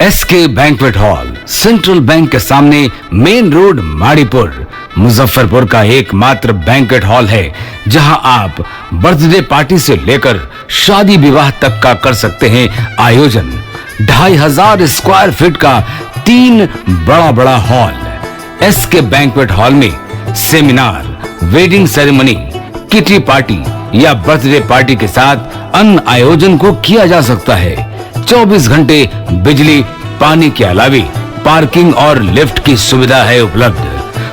SK banquet hall, central bank के सामने, main road, Maripur, Muzaffarpur का एकमात्र बैंक्वेट हॉल है जहां आप बर्थडे पार्टी से लेकर शादी विवाह तक का कर सकते हैं आयोजन। 2500 स्क्वायर फीट का 3 बड़ा हॉल। एसके बैंक्वेट हॉल में seminar, wedding ceremony, kitty party या बर्थडे पार्टी के साथ अन्य आयोजन को किया जा सकता है। 24 घंटे बिजली पानी के अलावा पार्किंग और लिफ्ट की सुविधा है उपलब्ध।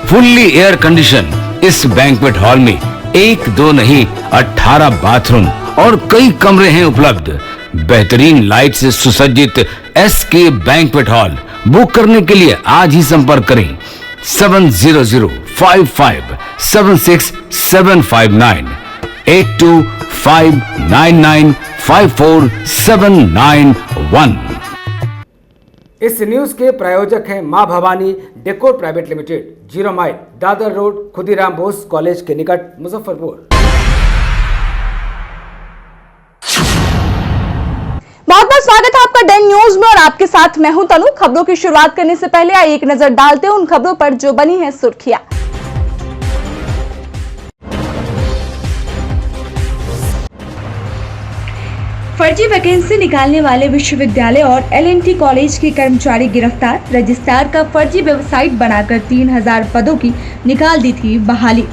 फुल्ली एयर कंडीशन इस बैंक्वेट हॉल में 1, 2 नहीं 18 बाथरूम और कई कमरे हैं उपलब्ध। बेहतरीन लाइट से सुसज्जित एसके बैंक्वेट हॉल बुक करने के लिए आज ही संपर्क करें 7005576759 8259954791। इस न्यूज के प्रायोजक हैं मां Bhavani decor private limited, 0 mile, Dadar road, Khudiram Bose college के निकट, मुजफ्फरपुर। बहुत बहुत स्वागत है आपका डेन न्यूज में और आपके साथ मैं हूं तनु। खबरों की शुरुआत करने से पहले आइए एक नजर डालते हैं उन खबरों पर जो बनी है सुर्खियां। फर्जी वैकेंसी निकालने वाले विश्वविद्यालय और एलएनटी कॉलेज के कर्मचारी गिरफ्तार। रजिस्ट्रार का फर्जी वेबसाइट बनाकर 3000 पदों की निकाल दी थी बहाली।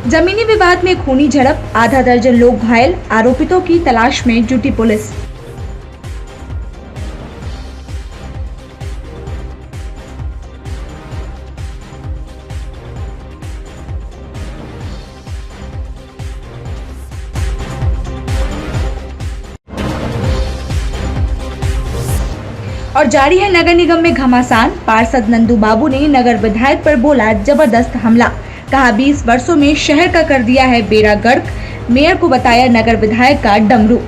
जमीनी विवाद में खूनी झड़प, आधा दर्जन लोग घायल, आरोपितों की तलाश में जुटी पुलिस। और जारी है नगर निगम में घमासान। पार्षद नंदू बाबू ने नगर विधायक पर बोला जबरदस्त हमला, कहा 20 वर्षों में शहर का कर दिया है बेड़ा गर्क। मेयर को बताया नगर विधायक का डमरू।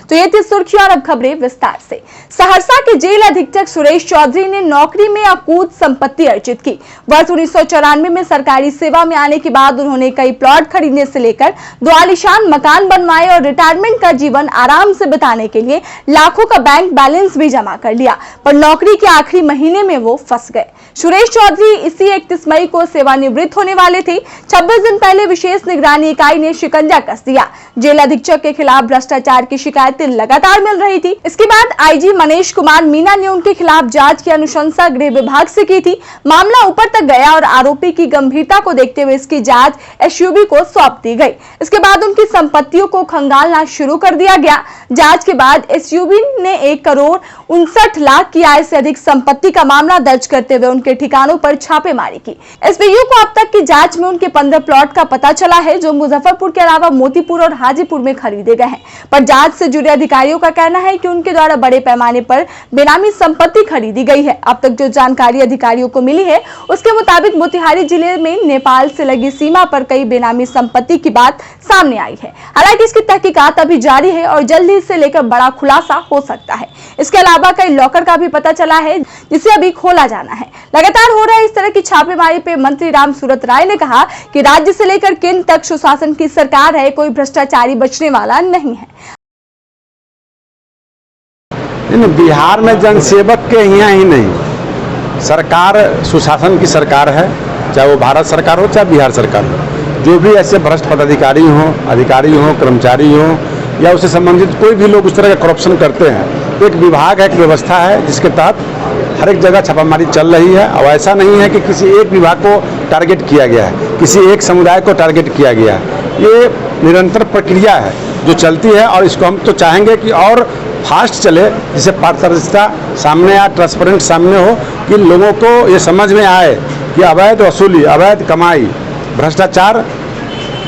तो ये थी सुर्खियां और अब खबरें विस्तार से। सहरसा के जेल अधीक्षक सुरेश चौधरी ने नौकरी में अकूत संपत्ति अर्जित की। वर्ष 1994 में सरकारी सेवा में आने के बाद उन्होंने कई प्लॉट खरीदने से लेकर 2 आलीशान मकान बनवाए और रिटायरमेंट का जीवन आराम से बिताने के लिए लाखों का बैंक बैलेंस भी जमा कर लिया, पर नौकरी के आखिरी महीने में वो फंस गए। सुरेश चौधरी इसी 31 मई को सेवानिवृत्त होने वाले थे। 26 दिन पहले विशेष निगरानी इकाई ने शिकंजा कस दिया। जेल अधीक्षक के खिलाफ भ्रष्टाचार की शिकायतें लगातार मिल रही थी। इसके बाद आईजी मनीष कुमार मीना ने उनके खिलाफ जांच की अनुशंसा गृह विभाग से की थी। मामला ऊपर तक गया और आरोपी की गंभीरता को देखते हुए इसकी जांच एसयूबी को सौंप दी गई। इसके बाद उनकी संपत्तियों को खंगालना शुरू कर दिया गया। जांच के बाद एसयूबी ने 1,59,00,000 की आय से अधिक संपत्ति का मामला दर्ज करते हुए उनके ठिकानों पर छापेमारी की। एसबीयू को अब तक की जांच में उनके 15 प्लॉट का पता चला है जो मुजफ्फरपुर के अलावा मोतीपुर और हाजीपुर में खरीदे गए हैं, पर जांच से जुड़े अधिकारियों का कहना है कि उनके द्वारा बड़े पैमाने पर बेनामी संपत्ति खरीदी गई है। अब तक जो जानकारी अधिकारियों को मिली है उसके मुताबिक मोतिहारी जिले में नेपाल से लगी सीमा पर कई बेनामी संपत्ति की बात सामने आई है। हालांकि इसकी तहकीकात अभी जारी है और जल्द ही इसे लेकर बड़ा खुलासा हो सकता है। इसके अलावा कई लॉकर का भी पता चला है जिसे अभी खोला जाना है। लगातार हो रहे इस तरह की छापेमारी पे मंत्री राम सूरत राय ने कहा कि राज्य से लेकर केंद्र तक सुशासन की सरकार है, कोई भ्रष्टाचारी बचने वाला नहीं है। बिहार में जनसेवक के यहाँ ही नहीं, सरकार सुशासन की सरकार है, चाहे वो भारत सरकार हो चाहे बिहार सरकार हो। जो भी ऐसे भ्रष्ट पदाधिकारी हों, अधिकारी हों, कर्मचारी हों या उससे संबंधित कोई भी लोग उस तरह का करप्शन करते हैं, तो एक विभाग है, एक व्यवस्था है जिसके तहत हर एक जगह छापामारी चल रही है। और ऐसा नहीं है कि किसी एक विभाग को टारगेट किया गया है, किसी एक समुदाय को टारगेट किया गया है। ये निरंतर प्रक्रिया है जो चलती है और इसको हम तो चाहेंगे कि और फास्ट चले, जिससे पारदर्शिता सामने आए, ट्रांसपेरेंट सामने हो, कि लोगों को ये समझ में आए कि अवैध वसूली, अवैध कमाई, भ्रष्टाचार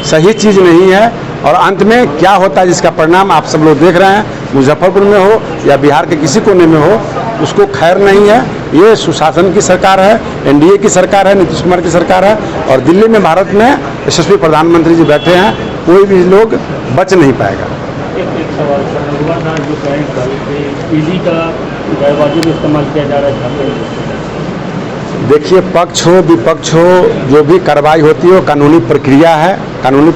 सही चीज़ नहीं है। और अंत में क्या होता है जिसका परिणाम आप सब लोग देख रहे हैं, मुजफ्फरपुर में हो या बिहार के किसी कोने में हो, उसको खैर नहीं है। ये सुशासन की सरकार है, एनडीए की सरकार है, नीतीश कुमार की सरकार है। और दिल्ली में भारत में यशस्वी प्रधानमंत्री जी बैठे हैं, कोई भी लोग बच नहीं पाएगा। एक सवाल सर, जो कहें ईडी का गैरवाजिब इस्तेमाल किया जा रहा है। देखिए, पक्ष हो विपक्ष हो, जो भी कार्रवाई होती है वो कानूनी प्रक्रिया है, कानूनी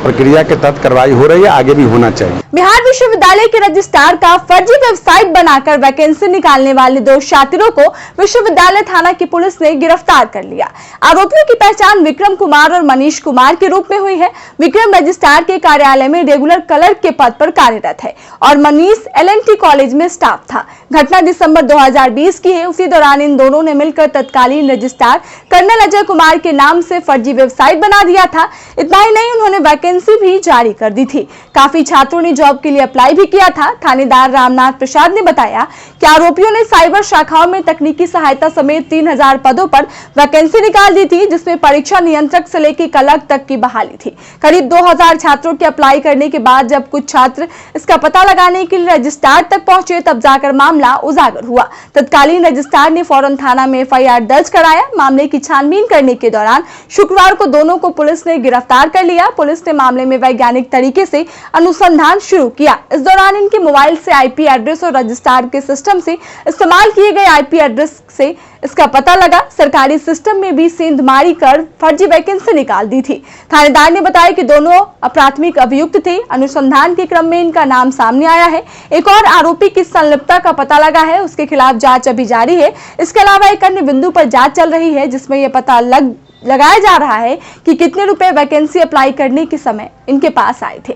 प्रक्रिया के तहत कार्रवाई हो रही है, आगे भी होना चाहिए। बिहार विश्वविद्यालय के रजिस्ट्रार का फर्जी वेबसाइट बनाकर वैकेंसी निकालने वाले 2 छात्रों को विश्वविद्यालय थाना की पुलिस ने गिरफ्तार कर लिया। आरोपियों की पहचान विक्रम कुमार और मनीष कुमार के रूप में हुई है। विक्रम रजिस्ट्रार के कार्यालय में रेगुलर क्लर्क के पद पर कार्यरत है और मनीष LNT कॉलेज में स्टाफ था। घटना दिसंबर 2020 की है। उसी दौरान इन दोनों ने मिलकर तत्कालीन रजिस्ट्रार कर्नल अजय कुमार के नाम से फर्जी वेबसाइट बना दिया था। इतना ही नहीं, उन्होंने वैकेंसी भी जारी कर दी थी। काफी छात्रों ने जॉब के लिए अप्लाई भी किया था। थानेदार रामनाथ प्रसाद ने बताया कि आरोपियों ने साइबर शाखाओं में तकनीकी सहायता समेत 3000 पदों पर वैकेंसी निकाल दी थी, जिसमें परीक्षा नियंत्रक से लेकर क्लर्क तक की बहाली थी। करीब 2000 छात्रों के अप्लाई करने के बाद जब कुछ छात्र इसका पता लगाने के लिए रजिस्ट्रार तक पहुंचे, तब जाकर मामला उजागर हुआ। तत्कालीन रजिस्ट्रार ने फौरन थाना में FIR दर्ज कराया। मामले की छानबीन करने के दौरान शुक्रवार को दोनों को पुलिस ने गिरफ्तार कर लिया। पुलिस ने मामले में वैज्ञानिक तरीके से अनुसंधान शुरू किया। इस दौरान इनके मोबाइल से IP एड्रेस और रजिस्ट्रार के सिस्टम से इस्तेमाल किए गए IP एड्रेस से इसका पता लगा। सरकारी सिस्टम में भी सेंधमारी कर फर्जी वैकेंसी निकाल दी थी। थानेदार ने बताया कि दोनों प्राथमिक अभियुक्त थे। अनुसंधान के क्रम में इनका नाम सामने आया है। एक और आरोपी की संलिप्तता का पता लगा है, उसके खिलाफ जांच अभी जारी है। इसके अलावा एक अन्य बिंदु पर जांच चल रही है, जिसमें यह पता लगाया जा रहा है कि कितने रुपए वैकेंसी अप्लाई करने के समय इनके पास आए थे।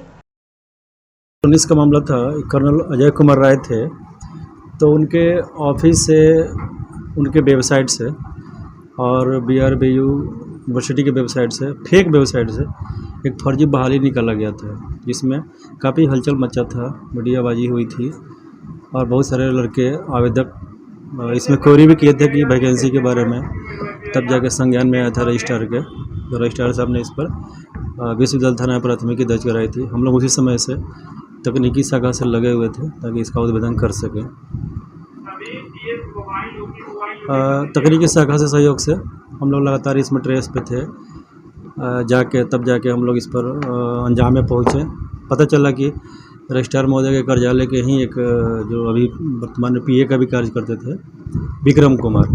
19 का मामला था। कर्नल अजय कुमार राय थे, तो उनके ऑफिस से, उनके वेबसाइट से और BRBU यूनिवर्सिटी के वेबसाइट से, फेक वेबसाइट से एक फर्जी बहाली निकाला गया था, जिसमें काफ़ी हलचल मचा था, मीडियाबाजी हुई थी और बहुत सारे लड़के आवेदक इसमें क्वेरी भी किए थे कि वैकेंसी के बारे में। तब जाके संज्ञान में आया था रजिस्ट्रार के, तो रजिस्ट्रार साहब ने इस पर विश्वविद्यालय थाना प्राथमिकी दर्ज कराई थी। हम लोग उसी समय से तकनीकी शाखा से लगे हुए थे ताकि इसका उद्भेदन कर सकें। तकनीकी शाखा से सहयोग से हम लोग लगातार इसमें ट्रेस पे थे। तब जाके हम लोग इस पर अंजाम में पहुँचे। पता चला कि रजिस्ट्रार महोदय के कार्यालय के ही एक जो अभी वर्तमान में PA का भी कार्य करते थे, विक्रम कुमार,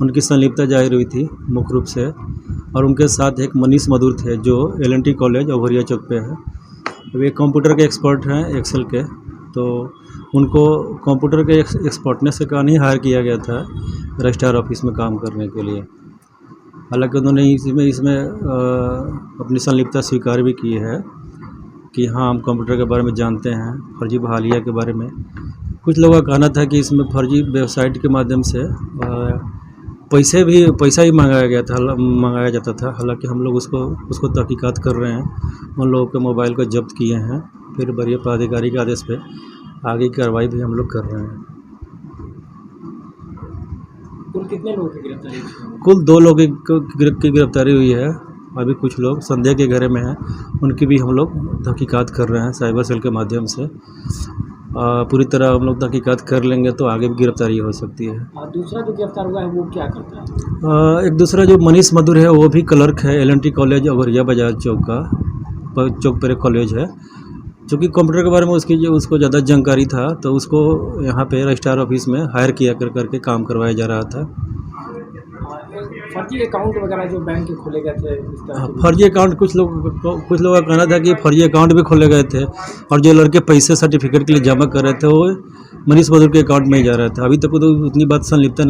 उनकी संलिप्तता जाहिर हुई थी मुख्य रूप से। और उनके साथ एक मनीष मधुर थे जो LNT कॉलेज ओवरिया चौक पे है। वे कंप्यूटर के एक्सपर्ट हैं, एक्सेल के, तो उनको कंप्यूटर के एक्सपर्टनेस के कारण ही हायर किया गया था रजिस्ट्रार ऑफिस में काम करने के लिए। हालांकि उन्होंने इसमें अपनी संलिप्तता स्वीकार भी की है कि हाँ, हम कंप्यूटर के बारे में जानते हैं, फर्जी बहालिया के बारे में। कुछ लोगों का कहना था कि इसमें फर्जी वेबसाइट के माध्यम से पैसा ही मंगाया जाता था। हालांकि हम लोग उसको तहकीकात कर रहे हैं। उन लोगों के मोबाइल को जब्त किए हैं, फिर वरीय पदाधिकारी के आदेश पे आगे की कार्रवाई भी हम लोग कर रहे हैं। कुल कितने लोगों की गिरफ्तारी? कुल 2 लोगों की गिरफ्तारी हुई है। अभी कुछ लोग संदेह के घेरे में हैं, उनकी भी हम लोग तहकीकात कर रहे हैं साइबर सेल के माध्यम से। पूरी तरह हम लोग तहकीकात कर लेंगे तो आगे भी गिरफ्तारी हो सकती है। दूसरा जो गिरफ्तार हुआ है वो क्या करता है? एक दूसरा जो मनीष मधुर है वो भी क्लर्क है, LNT कॉलेज ओवरिया बाजार चौक पर एक कॉलेज है, जो कि कंप्यूटर के बारे में उसको ज़्यादा जानकारी था, तो उसको यहाँ पे रजिस्ट्रार ऑफिस में हायर किया करके काम करवाया जा रहा था। फर्जी अकाउंट वगैरह जो बैंक के खोले गए थे, फर्जी अकाउंट कुछ लोगों का कहना था कि फर्जी अकाउंट भी खोले गए थे और जो लड़के पैसे सर्टिफिकेट के लिए जमा कर रहे थे वो मनीष मधुर के अकाउंट में ही जा रहा था। अभी तक तो उतनी बात संलिप्तता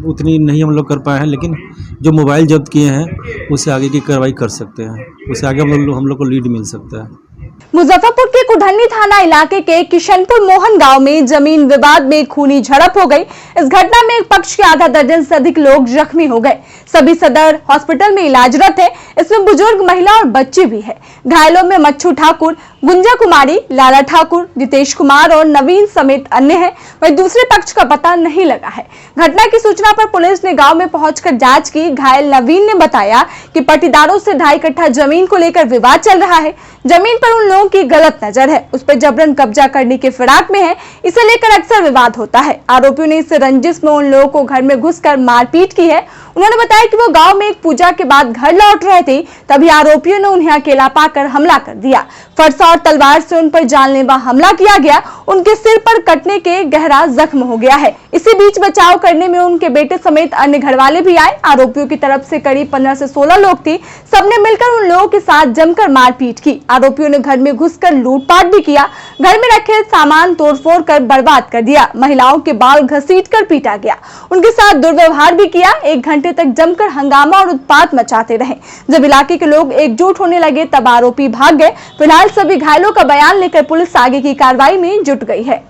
उतनी नहीं हम लोग कर पाए हैं, लेकिन जो मोबाइल जब्त किए हैं उससे आगे की कार्रवाई कर सकते हैं, उससे आगे हम लोग को लीड मिल सकता है। मुजफ्फरपुर के कुढ़नी थाना इलाके के किशनपुर मोहन गांव में जमीन विवाद में खूनी झड़प हो गई। इस घटना में एक पक्ष के आधा दर्जन से अधिक लोग जख्मी हो गए। सभी सदर हॉस्पिटल में इलाजरत है। इसमें बुजुर्ग, महिला और बच्चे भी है। घायलों में मच्छू ठाकुर, गुंजा कुमारी, लाला ठाकुर, जितेश कुमार और नवीन समेत अन्य हैं। वहीं दूसरे पक्ष का पता नहीं लगा है। घटना की सूचना पर पुलिस ने गांव में पहुंचकर जांच की। घायल नवीन ने बताया कि पट्टीदारों से 2.5 कट्ठा जमीन को लेकर विवाद चल रहा है। जमीन पर उन लोगों की गलत नजर है, उस पर जबरन कब्जा करने के फिराक में है। इसे लेकर अक्सर विवाद होता है। आरोपियों ने इस रंजिश में उन लोगों को घर में घुसकर मारपीट की है। उन्होंने बताया कि वो गांव में एक पूजा के बाद घर लौट रहे थे, तभी आरोपियों ने उन्हें अकेला पाकर हमला कर दिया। फरसा और तलवार से उन पर जानलेवा हमला किया गया। उनके सिर पर कटने के गहरा जख्म हो गया है। इसी बीच बचाव करने में उनके बेटे समेत अन्य घरवाले भी आए। आरोपियों की तरफ से करीब 15 से 16 लोग थे। सबने मिलकर उन लोगों के साथ जमकर मारपीट की। आरोपियों ने घर में घुसकर लूटपाट भी किया। घर में रखे सामान तोड़फोड़ कर बर्बाद कर दिया। महिलाओं के बाल घसीटकर पीटा गया। उनके साथ दुर्व्यवहार भी किया। 1 घंटे तक जमकर हंगामा और उत्पात मचाते रहे। जब इलाके के लोग एकजुट होने लगे तब आरोपी भाग गए। फिलहाल सभी घायलों का बयान लेकर पुलिस आगे की कार्रवाई में जुट गई है।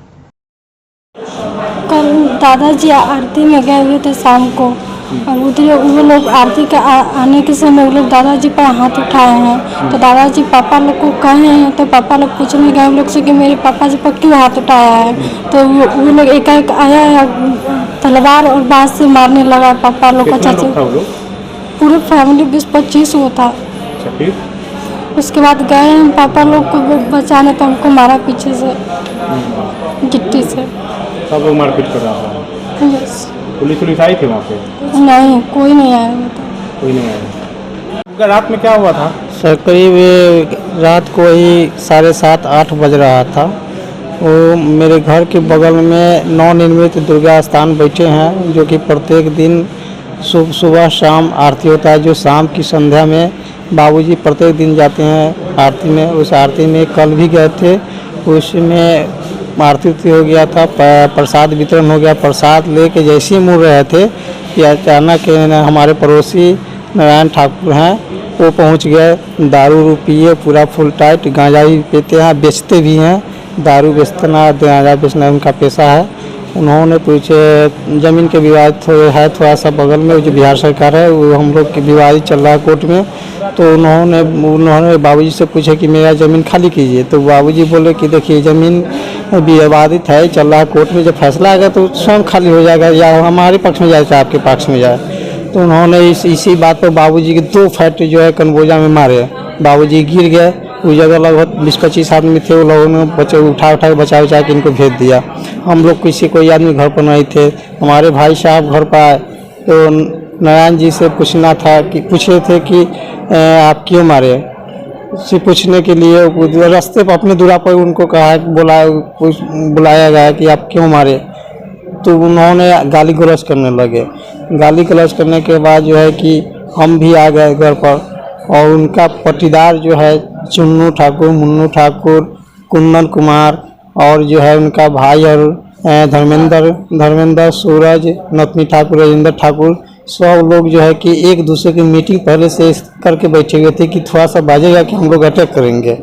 कल दादाजी आरती में गए हुए थे शाम को, और उधर वो लोग आरती के आने के समय वो लोग दादाजी पर हाथ उठाए हैं। तो दादाजी पापा लोग को कहे हैं, तो पापा लोग पूछने गए उन लोग से कि मेरे पापा जी पर क्यों हाथ उठाया है। तो वो लोग एकाएक आया है, तलवार और बाँस से मारने लगा पापा लोग को। चाचा पूरे फैमिली 20-25 वो था। उसके बाद गए हम पापा लोग को बचाने, तो हमको मारा पीछे से गिट्टी से। सब लोग मारपीट कर रहा था। यस। पुलिस आई थी वहाँ पे? नहीं, कोई नहीं आया था। कोई नहीं आया। रात में क्या हुआ था सर? करीब रात को ही 7:30-8 बज रहा था। वो मेरे घर के बगल में नवनिर्मित दुर्गा स्थान बैठे हैं, जो कि प्रत्येक दिन सुबह शाम आरती होता है। जो शाम की संध्या में बाबूजी प्रत्येक दिन जाते हैं आरती में। उस आरती में कल भी गए थे। उसमें आरती हो गया था, प्रसाद वितरण हो गया। प्रसाद लेके जैसे ही मुड़ रहे थे कि अचानक हमारे पड़ोसी नारायण ठाकुर हैं, वो पहुंच गए। दारू पिए पूरा फुल टाइट, गांजा भी पीते हैं, बेचते भी हैं। दारू बेचना, गांजा बेचना उनका पेशा है। उन्होंने पूछे ज़मीन के विवाद है थोड़ा सा बगल में, जो बिहार सरकार है वो हम लोग की विवाद चल रहा है कोर्ट में। तो उन्होंने बाबूजी से पूछा कि मेरा ज़मीन खाली कीजिए। तो बाबूजी बोले कि देखिए ज़मीन विवादित है, चल रहा है कोर्ट में, जब फैसला आएगा तो स्वयं खाली हो जाएगा, या हमारे पक्ष में जाए चाहे आपके पक्ष में जाए। तो उन्होंने इसी बात पर बाबूजी के 2 फैट जो है कनबोजा में मारे। बाबूजी गिर गए। उस जगह लगभग 20-25 आदमी थे। वो लोगों ने बच्चे उठा के बचा के इनको भेज दिया। हम लोग कोई आदमी घर पर नहीं थे। हमारे भाई साहब घर पर आए तो नारायण जी से पूछना था कि पूछे थे कि आप क्यों मारे। से पूछने के लिए रास्ते पर अपने दूरा पर उनको कहा, बुलाया गया कि आप क्यों मारे। तो उन्होंने गाली गलौज करने लगे। गाली गलौज करने के बाद जो है कि हम भी आ गए घर पर, और उनका पट्टीदार जो है चुन्नू ठाकुर, मुन्नू ठाकुर, कुंदन कुमार, और जो है उनका भाई और धर्मेंद्र, सूरज, नतनी ठाकुर, राजेंद्र ठाकुर, सब लोग जो है कि एक दूसरे की मीटिंग पहले से इस करके बैठे हुए थे कि थोड़ा सा बाजेगा कि हम लोग अटैक करेंगे।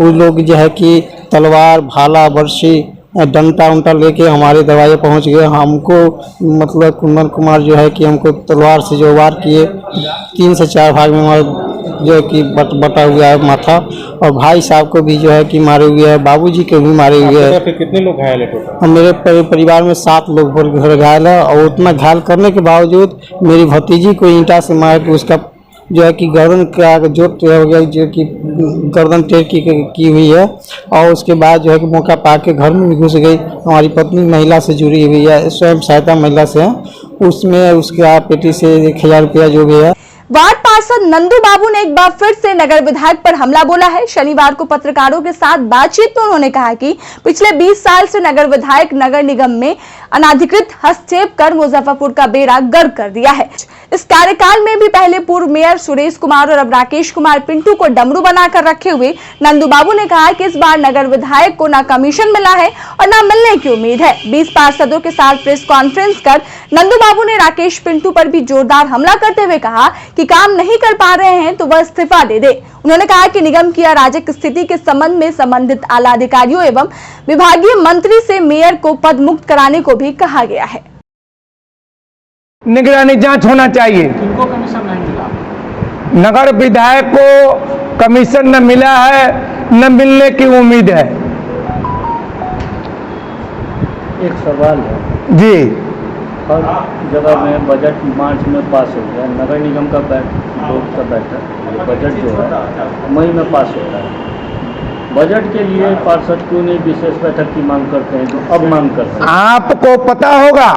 वो लोग जो है कि तलवार, भाला, बर्छी, डंटा उंटा लेके हमारे दरवाजे पहुंच गए। हमको मतलब कुंदन कुमार जो है कि हमको तलवार से जो वार किए, 3 से 4 भाग में हमारे जो है कि बटा हुआ है माथा, और भाई साहब को भी जो है कि मारे हुए है, बाबूजी के भी मारे हुए हैं। कितने लोग घायल है टोटल? मेरे परिवार में 7 लोग घायल है, और उतना घायल करने के बावजूद मेरी भतीजी को ईंटा से मार के उसका जो है कि गर्दन का जो हो गया, जो कि गर्दन टेढ़ की हुई है। और उसके बाद जो है कि मौका पा के घर में भी घुस गई। हमारी पत्नी महिला से जुड़ी हुई है, स्वयं सहायता महिला से है, उसमें उसके पेटी से 1000 रुपया जो भी है। वार्ड पार्षद नंदू बाबू ने एक बार फिर से नगर विधायक पर हमला बोला है। शनिवार को पत्रकारों के साथ बातचीत में उन्होंने कहा कि पिछले 20 साल से नगर विधायक नगर निगम में अनाधिकृत हस्तक्षेप कर मुजफ्फरपुर का बेड़ा गर्क कर दिया है। इस कार्यकाल में भी पहले पूर्व मेयर सुरेश कुमार और अब राकेश कुमार पिंटू को डमरू बनाकर रखे हुए नंदू बाबू ने कहा कि इस बार नगर विधायक को न कमीशन मिला है और न मिलने की उम्मीद है। 20 पार्षदों के साथ प्रेस कॉन्फ्रेंस कर नंदू बाबू ने राकेश पिंटू पर भी जोरदार हमला करते हुए कहा कि काम नहीं कर पा रहे हैं तो वह इस्तीफा दे दे। उन्होंने कहा कि निगम की अराजक स्थिति के संबंध में संबंधित आला अधिकारियों एवं विभागीय मंत्री से मेयर को पद मुक्त कराने को भी कहा गया है। निगरानी जांच होना चाहिए। किनको कमीशन नहीं मिला? नगर विधायक को कमीशन न मिला है, न मिलने की उम्मीद है। एक सवाल है जी, हर जगह में बजट मार्च में पास हो गया, नगर निगम का बोर्ड का बैठक बजट जो है मई में पास होता है। बजट के लिए पार्षद क्यों नहीं विशेष बैठक की मांग करते हैं जो अब मांग करते हैं? आपको पता होगा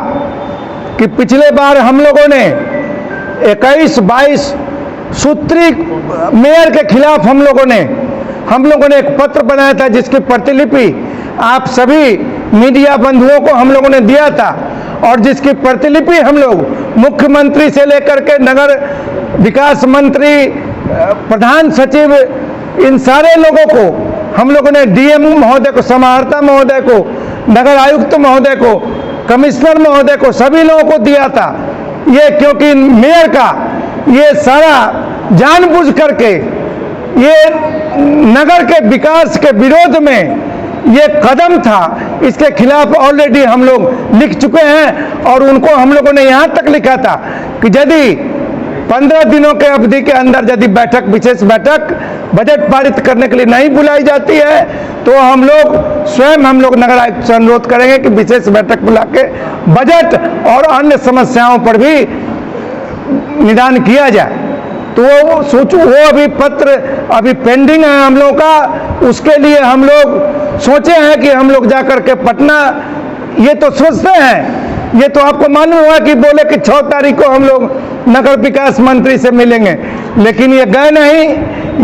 कि पिछले बार हम लोगों ने 21-22 सूत्री मेयर के खिलाफ हम लोगों ने एक पत्र बनाया था, जिसकी प्रतिलिपि आप सभी मीडिया बंधुओं को हम लोगों ने दिया था, और जिसकी प्रतिलिपि हम लोग मुख्यमंत्री से लेकर के नगर विकास मंत्री, प्रधान सचिव, इन सारे लोगों को हम लोगों ने डीएम महोदय को, समाहर्ता महोदय को, नगर आयुक्त महोदय को, कमिश्नर महोदय को, सभी लोगों को दिया था। ये क्योंकि मेयर का ये सारा जानबूझ करके ये नगर के विकास के विरोध में ये कदम था, इसके खिलाफ ऑलरेडी हम लोग लिख चुके हैं, और उनको हम लोगों ने यहाँ तक लिखा था कि यदि 15 दिनों के अवधि के अंदर यदि बैठक, विशेष बैठक बजट पारित करने के लिए नहीं बुलाई जाती है, तो हम लोग स्वयं नगर आयुक्त से अनुरोध करेंगे कि विशेष बैठक बुला के बजट और अन्य समस्याओं पर भी निदान किया जाए। तो वो अभी पत्र अभी पेंडिंग है हम लोगों का। उसके लिए हम लोग सोचे हैं कि हम लोग जाकर के पटना, ये तो सोचते हैं, ये तो आपको मालूम हुआ कि बोले कि 6 तारीख को हम लोग नगर विकास मंत्री से मिलेंगे, लेकिन ये गए नहीं।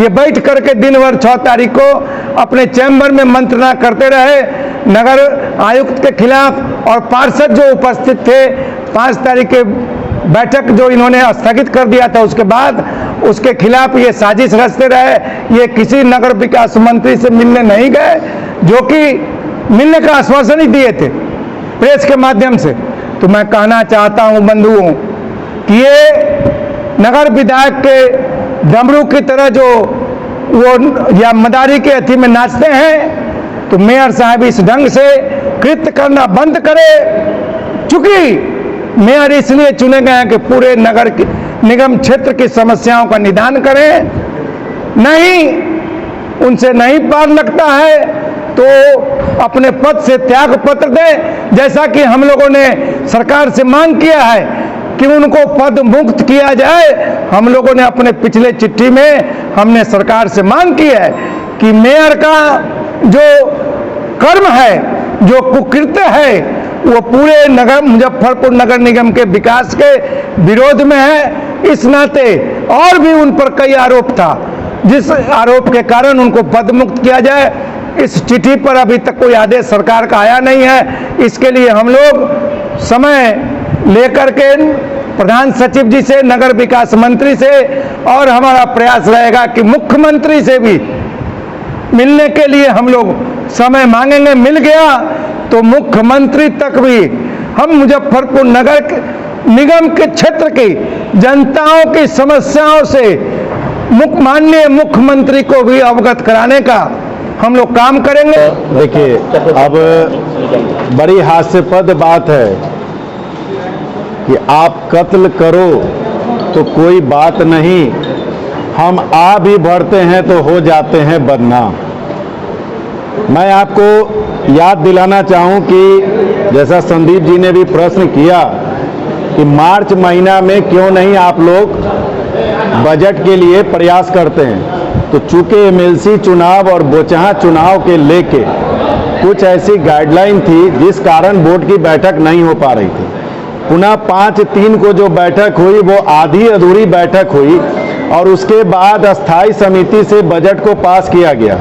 ये बैठ करके दिन भर 6 तारीख को अपने चैम्बर में मंत्रणा करते रहे नगर आयुक्त के खिलाफ, और पार्षद जो उपस्थित थे 5 तारीख के बैठक जो इन्होंने स्थगित कर दिया था, उसके बाद उसके खिलाफ ये साजिश रचते रहे। ये किसी नगर विकास मंत्री से मिलने नहीं गए, जो कि मिलने का आश्वासन ही दिए थे प्रेस के माध्यम से। तो मैं कहना चाहता हूं बंधुओं कि ये नगर विधायक के डमरू की तरह जो वो या मदारी के अथी में नाचते हैं, तो मेयर साहब इस ढंग से कृत्य करना बंद करे। चूंकि मेयर इसलिए चुने गए हैं कि पूरे नगर की निगम क्षेत्र की समस्याओं का निदान करें, नहीं उनसे नहीं पार लगता है तो अपने पद से त्याग पत्र दें, जैसा कि हम लोगों ने सरकार से मांग किया है कि उनको पद मुक्त किया जाए। हम लोगों ने अपने पिछले चिट्ठी में हमने सरकार से मांग की है कि मेयर का जो कर्म है, जो कुकृत्य है, वो पूरे नगर मुजफ्फरपुर नगर निगम के विकास के विरोध में है। इस नाते और भी उन पर कई आरोप था, जिस आरोप के कारण उनको पद मुक्त किया जाए। इस चिट्ठी पर अभी तक कोई आदेश सरकार का आया नहीं है। इसके लिए हम लोग समय लेकर के प्रधान सचिव जी से, नगर विकास मंत्री से, और हमारा प्रयास रहेगा कि मुख्यमंत्री से भी मिलने के लिए हम लोग समय मांगेंगे। मिल गया तो मुख्यमंत्री तक भी हम मुजफ्फरपुर नगर निगम के क्षेत्र की जनताओं की समस्याओं से माननीय मुख्यमंत्री को भी अवगत कराने का हम लोग काम करेंगे। देखिए, अब बड़ी हास्यास्पद बात है कि आप कत्ल करो तो कोई बात नहीं, हम आ भी बढ़ते हैं तो हो जाते हैं बदनाम। मैं आपको याद दिलाना चाहूं कि जैसा संदीप जी ने भी प्रश्न किया कि मार्च महीना में क्यों नहीं आप लोग बजट के लिए प्रयास करते हैं, तो चूंकि एमएलसी चुनाव और बोचहा चुनाव के लेके कुछ ऐसी गाइडलाइन थी जिस कारण बोर्ड की बैठक नहीं हो पा रही थी। पुनः 5/3 को जो बैठक हुई वो आधी अधूरी बैठक हुई, और उसके बाद अस्थाई समिति से बजट को पास किया गया।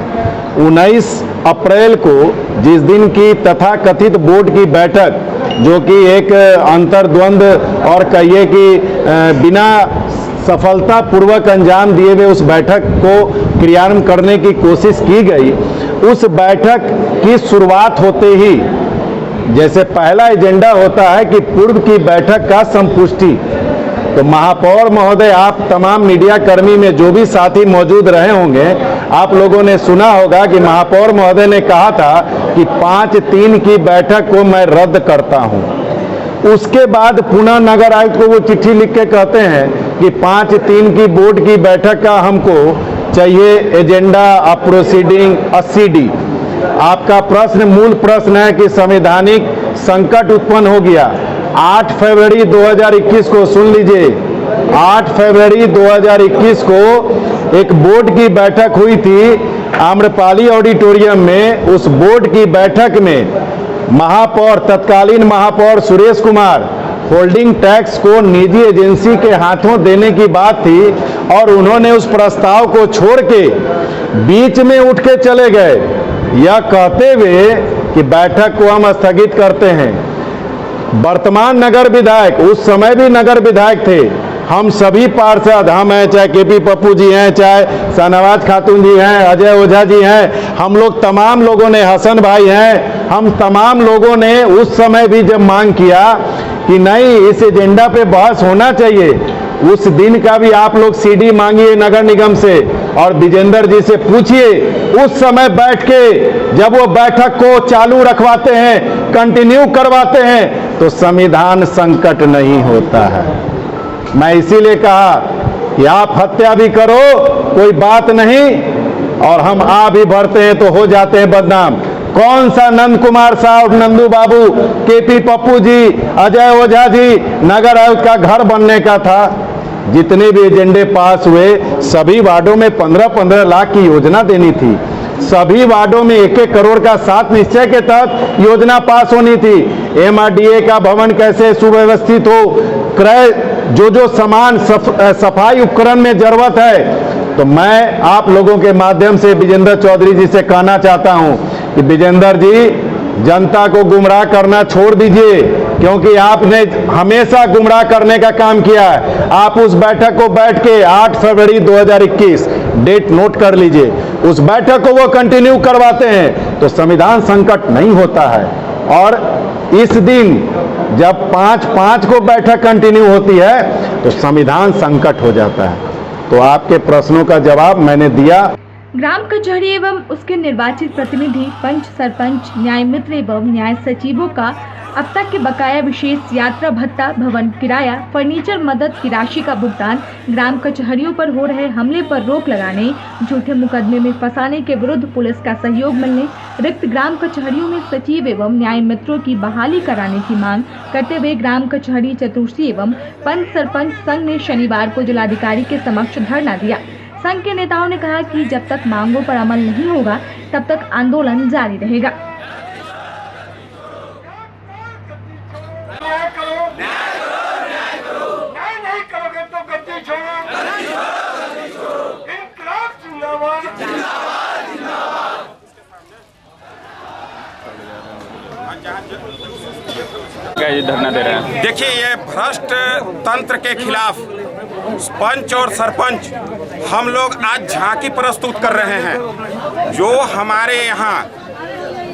19 अप्रैल को जिस दिन की तथाकथित बोर्ड की बैठक, जो कि एक अंतर्द्वंद और कहिए कि बिना सफलता पूर्वक अंजाम दिए हुए उस बैठक को क्रियान्वयन करने की कोशिश की गई, उस बैठक की शुरुआत होते ही जैसे पहला एजेंडा होता है कि पूर्व की बैठक का संपुष्टि, तो महापौर महोदय, आप तमाम मीडिया कर्मी में जो भी साथी मौजूद रहे होंगे, आप लोगों ने सुना होगा कि महापौर महोदय ने कहा था कि 5/3 की बैठक को मैं रद्द करता हूं। उसके बाद पुनः नगर आयुक्त को वो चिट्ठी लिख के कहते हैं कि 5/3 की बोर्ड की बैठक का हमको चाहिए एजेंडा ऑफ प्रोसीडिंग 80D। आपका प्रश्न मूल प्रश्न है कि संवैधानिक संकट उत्पन्न हो गया। 8 फरवरी 2021 को सुन लीजिए, 8 फरवरी 2021 को एक बोर्ड की बैठक हुई थी आम्रपाली ऑडिटोरियम में। उस बोर्ड की बैठक में महापौर, तत्कालीन महापौर सुरेश कुमार होल्डिंग टैक्स को निजी एजेंसी के हाथों देने की बात थी और उन्होंने उस प्रस्ताव को छोड़ के बीच में उठ के चले गए, यह कहते हुए कि बैठक को हम स्थगित करते हैं। वर्तमान नगर विधायक, उस समय भी नगर विधायक थे, हम सभी पार्षद, हम हैं, चाहे केपी पप्पू जी हैं, चाहे शाहनवाज खातून जी हैं, अजय ओझा जी हैं, हम लोग तमाम लोगों ने, हसन भाई हैं, हम तमाम लोगों ने उस समय भी जब मांग किया कि नहीं इस एजेंडा पे बहस होना चाहिए, उस दिन का भी आप लोग सीडी मांगिए नगर निगम से और विजेंद्र जी से पूछिए। उस समय बैठ के जब वो बैठक को चालू रखवाते हैं, कंटिन्यू करवाते हैं, तो संविधान संकट नहीं होता है। मैं इसीलिए कहा कि आप हत्या भी करो कोई बात नहीं और हम आ भी भरते हैं तो हो जाते हैं बदनाम। कौन सा नंद कुमार साहब, नंदू बाबू, केपी पप्पू जी, अजय ओझा जी, नगर आयुक्त का घर बनने का था। जितने भी एजेंडे पास हुए सभी वार्डों में 15-15 लाख की योजना देनी थी, सभी वार्डों में 1-1 करोड़ का 7 निश्चय के तहत योजना पास होनी थी। MRDA का भवन कैसे सुव्यवस्थित हो, क्रय जो सामान सफाई उपकरण में जरूरत है। तो मैं आप लोगों के माध्यम से विजेंद्र चौधरी जी से कहना चाहता हूं कि विजेंद्र जी, जनता को गुमराह करना छोड़ दीजिए, क्योंकि आपने हमेशा गुमराह करने का काम किया है। आप उस बैठक को बैठ के 8 फरवरी 2021 डेट नोट कर लीजिए, उस बैठक को वो कंटिन्यू करवाते हैं तो संविधान संकट नहीं होता है। और इस दिन जब 5-5 को बैठक कंटिन्यू होती है तो संविधान संकट हो जाता है। तो आपके प्रश्नों का जवाब मैंने दिया। ग्राम कचहरी एवं उसके निर्वाचित प्रतिनिधि, पंच, सरपंच, न्याय मित्र एवं न्याय सचिवों का अब तक के बकाया विशेष यात्रा भत्ता, भवन किराया, फर्नीचर मदद की राशि का भुगतान, ग्राम कचहरियों पर हो रहे हमले पर रोक लगाने, झूठे मुकदमे में फंसाने के विरुद्ध पुलिस का सहयोग मिलने, रिक्त ग्राम कचहरियों में सचिव एवं न्याय मित्रों की बहाली कराने की मांग करते हुए ग्राम कचहरी चतुर्थी एवं पंच सरपंच संघ ने शनिवार को जिलाधिकारी के समक्ष धरना दिया। संघ के नेताओं ने कहा कि जब तक मांगों पर अमल नहीं होगा तब तक आंदोलन जारी रहेगा। ये धरना दे रहे हैं। देखिए, ये भ्रष्ट तंत्र के खिलाफ पंच और सरपंच हम लोग आज झांकी प्रस्तुत कर रहे हैं। जो हमारे यहाँ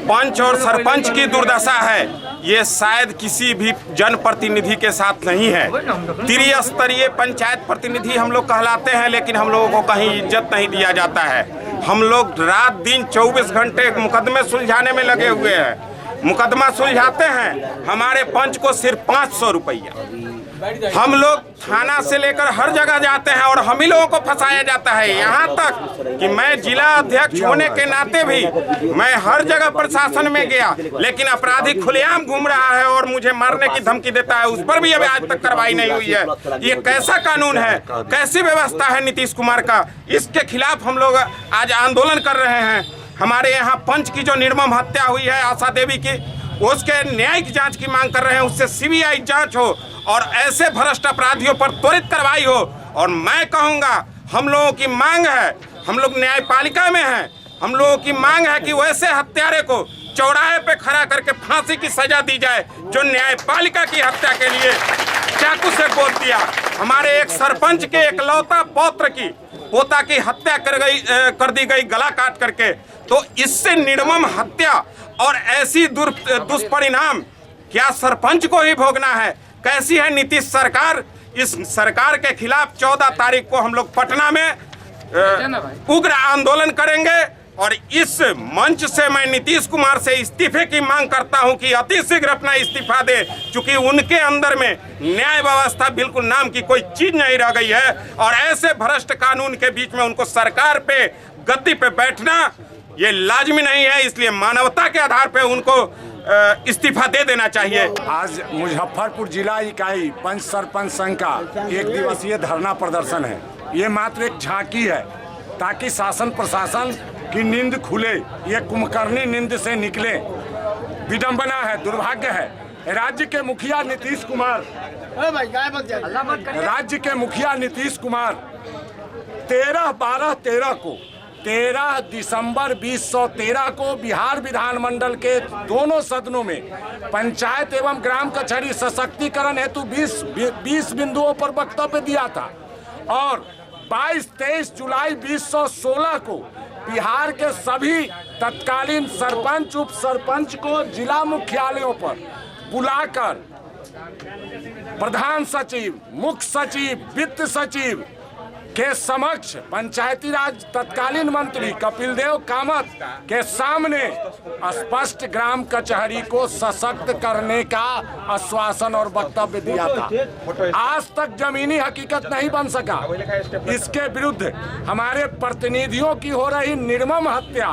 पंच और सरपंच की दुर्दशा है, ये शायद किसी भी जनप्रतिनिधि के साथ नहीं है। त्रिस्तरीय पंचायत प्रतिनिधि हम लोग कहलाते हैं, लेकिन हम लोगों को कहीं इज्जत नहीं दिया जाता है। हम लोग रात दिन 24 घंटे मुकदमे सुलझाने में लगे हुए हैं। मुकदमा सुलझाते हैं, हमारे पंच को सिर्फ 500 रुपया। हम लोग थाना से लेकर हर जगह जाते हैं और हम ही लोगों को फंसाया जाता है। यहाँ तक कि मैं जिला अध्यक्ष होने के नाते भी मैं हर जगह प्रशासन में गया, लेकिन अपराधी खुलेआम घूम रहा है और मुझे मारने की धमकी देता है। उस पर भी अभी आज तक कार्रवाई नहीं हुई है। ये कैसा कानून है, कैसी व्यवस्था है नीतीश कुमार का? इसके खिलाफ हम लोग आज आंदोलन कर रहे हैं। हमारे यहाँ पंच की जो निर्मम हत्या हुई है आशा देवी की, उसके न्यायिक जांच की मांग कर रहे हैं। उससे सीबीआई जांच हो और ऐसे भ्रष्ट अपराधियों पर त्वरित कार्रवाई हो। और मैं कहूँगा, हम लोगों की मांग है, हम लोग न्यायपालिका में हैं, हम लोगों की मांग है कि वैसे हत्यारे को चौराहे पे खड़ा करके फांसी की सजा दी जाए जो न्यायपालिका की हत्या के लिए चाकू से गोद दिया। हमारे एक सरपंच के एकलौता पोता की हत्या कर दी गई गला काट करके। तो इससे निर्मम हत्या और ऐसी दुष्परिणाम क्या सरपंच को ही भोगना है? कैसी है नीतीश सरकार? इस सरकार के खिलाफ 14 तारीख को हम लोग पटना में उग्र आंदोलन करेंगे। और इस मंच से मैं नीतीश कुमार से इस्तीफे की मांग करता हूं कि अति शीघ्र अपना इस्तीफा दे, क्योंकि उनके अंदर में न्याय व्यवस्था बिल्कुल नाम की कोई चीज नहीं रह गई है। और ऐसे भ्रष्ट कानून के बीच में उनको सरकार पे गद्दी पे बैठना ये लाजमी नहीं है, इसलिए मानवता के आधार पे उनको इस्तीफा दे देना चाहिए। आज मुजफ्फरपुर जिला इकाई पंच सरपंच संघ का 1 दिवसीय धरना प्रदर्शन है। ये मात्र एक झांकी है ताकि शासन प्रशासन की नींद खुले, ये कुंभकर्णी नींद से निकले। विडंबना है, दुर्भाग्य है, राज्य के मुखिया नीतीश कुमार 13 दिसंबर 2013 को बिहार विधानमंडल के दोनों सदनों में पंचायत एवं ग्राम कचहरी सशक्तिकरण हेतु 20 बिंदुओं पर वक्तव्य दिया था और 22-23 जुलाई 2016 को बिहार के सभी तत्कालीन सरपंच उप सरपंच को जिला मुख्यालयों पर बुलाकर प्रधान सचिव, मुख्य सचिव, वित्त सचिव के समक्ष पंचायती राज तत्कालीन मंत्री कपिल देव कामत के सामने स्पष्ट ग्राम कचहरी को सशक्त करने का आश्वासन और वक्तव्य दिया था। आज तक जमीनी हकीकत नहीं बन सका। इसके विरुद्ध हमारे प्रतिनिधियों की हो रही निर्मम हत्या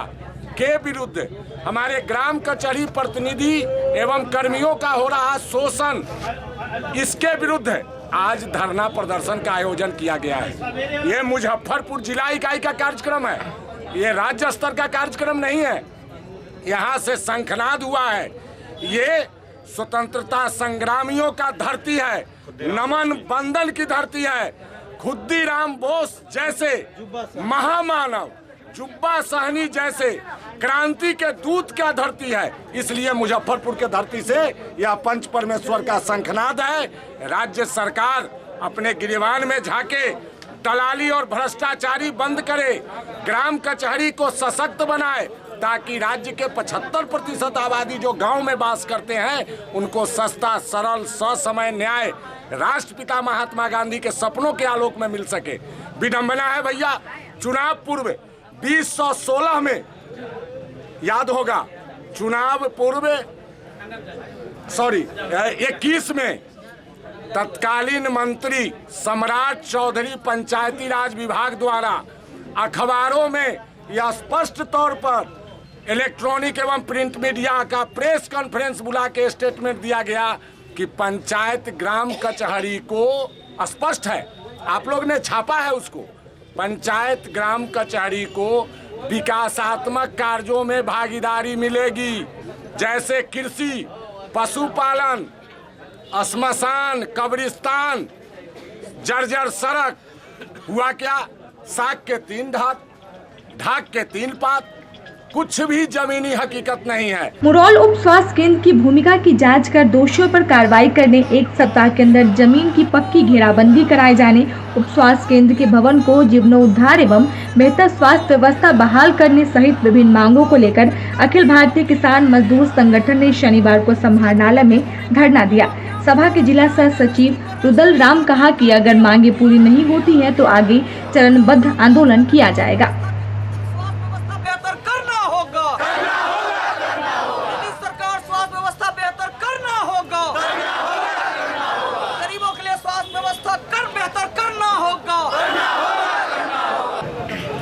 के विरुद्ध, हमारे ग्राम कचहरी प्रतिनिधि एवं कर्मियों का हो रहा शोषण, इसके विरुद्ध आज धरना प्रदर्शन का आयोजन किया गया है। ये मुजफ्फरपुर जिला इकाई का कार्यक्रम है, ये राज्य स्तर का कार्यक्रम नहीं है। यहाँ से शंखनाद हुआ है। ये स्वतंत्रता संग्रामियों का धरती है, नमन बंदन की धरती है। खुद्दीराम बोस जैसे महामानव, जुब्बा सहनी जैसे क्रांति के दूत क्या धरती है। इसलिए मुजफ्फरपुर के धरती से यह पंच परमेश्वर का शंखनाद है। राज्य सरकार अपने गिरिबान में झांके, दलाली और भ्रष्टाचारी बंद करे, ग्राम कचहरी को सशक्त बनाए ताकि राज्य के 75% आबादी जो गांव में वास करते हैं उनको सस्ता, सरल, ससमय न्याय राष्ट्रपिता महात्मा गांधी के सपनों के आलोक में मिल सके। विडंबना है भैया, चुनाव पूर्व 2016 में याद होगा, चुनाव पूर्व 21 में तत्कालीन मंत्री सम्राट चौधरी पंचायती राज विभाग द्वारा अखबारों में यह स्पष्ट तौर पर इलेक्ट्रॉनिक एवं प्रिंट मीडिया का प्रेस कॉन्फ्रेंस बुला के स्टेटमेंट दिया गया कि पंचायत ग्राम कचहरी को, स्पष्ट है, आप लोग ने छापा है उसको, पंचायत ग्राम कचहरी को विकासात्मक कार्यों में भागीदारी मिलेगी, जैसे कृषि, पशुपालन, श्मशान, कब्रिस्तान, जर्जर सड़क। हुआ क्या? साग के 3 ढाक, ढाक के 3 पात, कुछ भी जमीनी हकीकत नहीं है। मुरौल उप स्वास्थ्य केंद्र की भूमिका की जांच कर दोषियों पर कार्रवाई करने, 1 सप्ताह के अंदर जमीन की पक्की घेराबंदी कराए जाने, उप स्वास्थ्य केंद्र के भवन को जीर्णोद्धार एवं बेहतर स्वास्थ्य व्यवस्था बहाल करने सहित विभिन्न मांगों को लेकर अखिल भारतीय किसान मजदूर संगठन ने शनिवार को समाहरणालय में धरना दिया। सभा के जिला सह सचिव रुदल राम कहा कि अगर मांगे पूरी नहीं होती है तो आगे चरणबद्ध आंदोलन किया जाएगा। सरकार स्वास्थ्य व्यवस्था बेहतर करना होगा, गरीबों के लिए स्वास्थ्य व्यवस्था बेहतर करना होगा।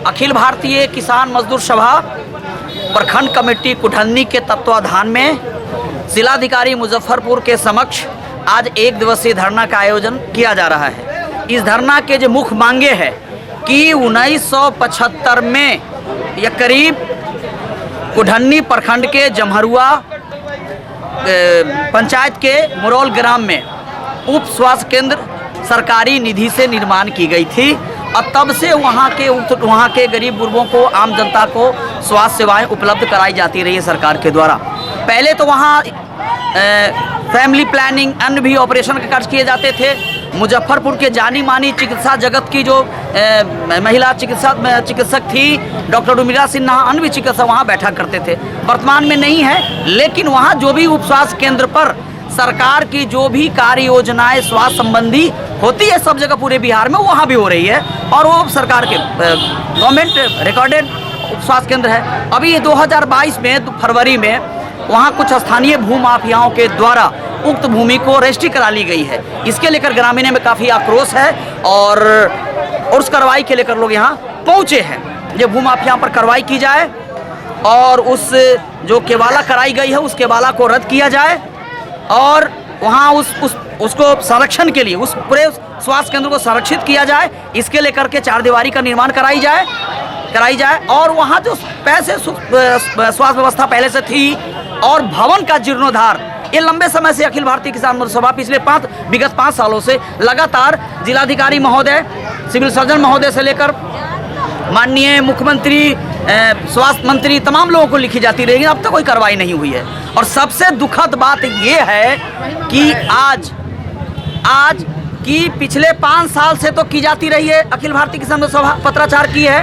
अखिल भारतीय किसान मजदूर सभा प्रखंड कमेटी कुठन्नी के तत्वाधान में जिलाधिकारी मुजफ्फरपुर के समक्ष आज 1 दिवसीय धरना का आयोजन किया जा रहा है। इस धरना के जो मुख्य मांगे है कि 1975 में या करीब कुठन्नी प्रखंड के जमहरुआ पंचायत के मुरौल ग्राम में उप स्वास्थ्य केंद्र सरकारी निधि से निर्माण की गई थी और तब से वहाँ के गरीब गुरबों को, आम जनता को स्वास्थ्य सेवाएं उपलब्ध कराई जाती रही है सरकार के द्वारा। पहले तो वहाँ फैमिली प्लानिंग, अन्य भी ऑपरेशन के कार्य किए जाते थे। मुजफ्फरपुर के जानी मानी चिकित्सा जगत की जो महिला चिकित्सक थी डॉक्टर उर्मिला सिन्हा, अन्य भी चिकित्सक वहाँ बैठा करते थे। वर्तमान में नहीं है, लेकिन वहाँ जो भी उप स्वास्थ्य केंद्र पर सरकार की जो भी कार्य योजनाएं स्वास्थ्य संबंधी होती है सब जगह पूरे बिहार में वहाँ भी हो रही है और वो सरकार के गवर्नमेंट रिकॉर्डेड उप स्वास्थ्य केंद्र है। अभी 2022 में फरवरी में वहाँ कुछ स्थानीय भूमाफियाओं के द्वारा उक्त भूमि को रजिस्ट्री करा ली गई है। इसके लेकर ग्रामीणों में काफ़ी आक्रोश है और उस कार्रवाई के लेकर लोग यहाँ पहुँचे हैं। ये भूमाफिया पर कार्रवाई की जाए और उस जो केवाला कराई गई है उस केवाला को रद्द किया जाए और वहाँ उसको संरक्षण के लिए उस पूरे स्वास्थ्य केंद्र को संरक्षित किया जाए। इसके लेकर के चारदीवारी का निर्माण कराई जाए और वहाँ जो पैसे स्वास्थ्य व्यवस्था पहले से थी और भवन का जीर्णोद्धार, ये लंबे समय से अखिल भारतीय किसान मजदूर सभा पिछले विगत 5 सालों से लगातार जिलाधिकारी महोदय, सिविल सर्जन महोदय से लेकर माननीय मुख्यमंत्री, स्वास्थ्य मंत्री, तमाम लोगों को लिखी जाती रही, अब तक कोई कार्रवाई नहीं हुई है। और सबसे दुखद बात ये है कि आज की पिछले 5 साल से तो की जाती रही है, अखिल भारतीय किसान मजदूर सभा पत्राचार की है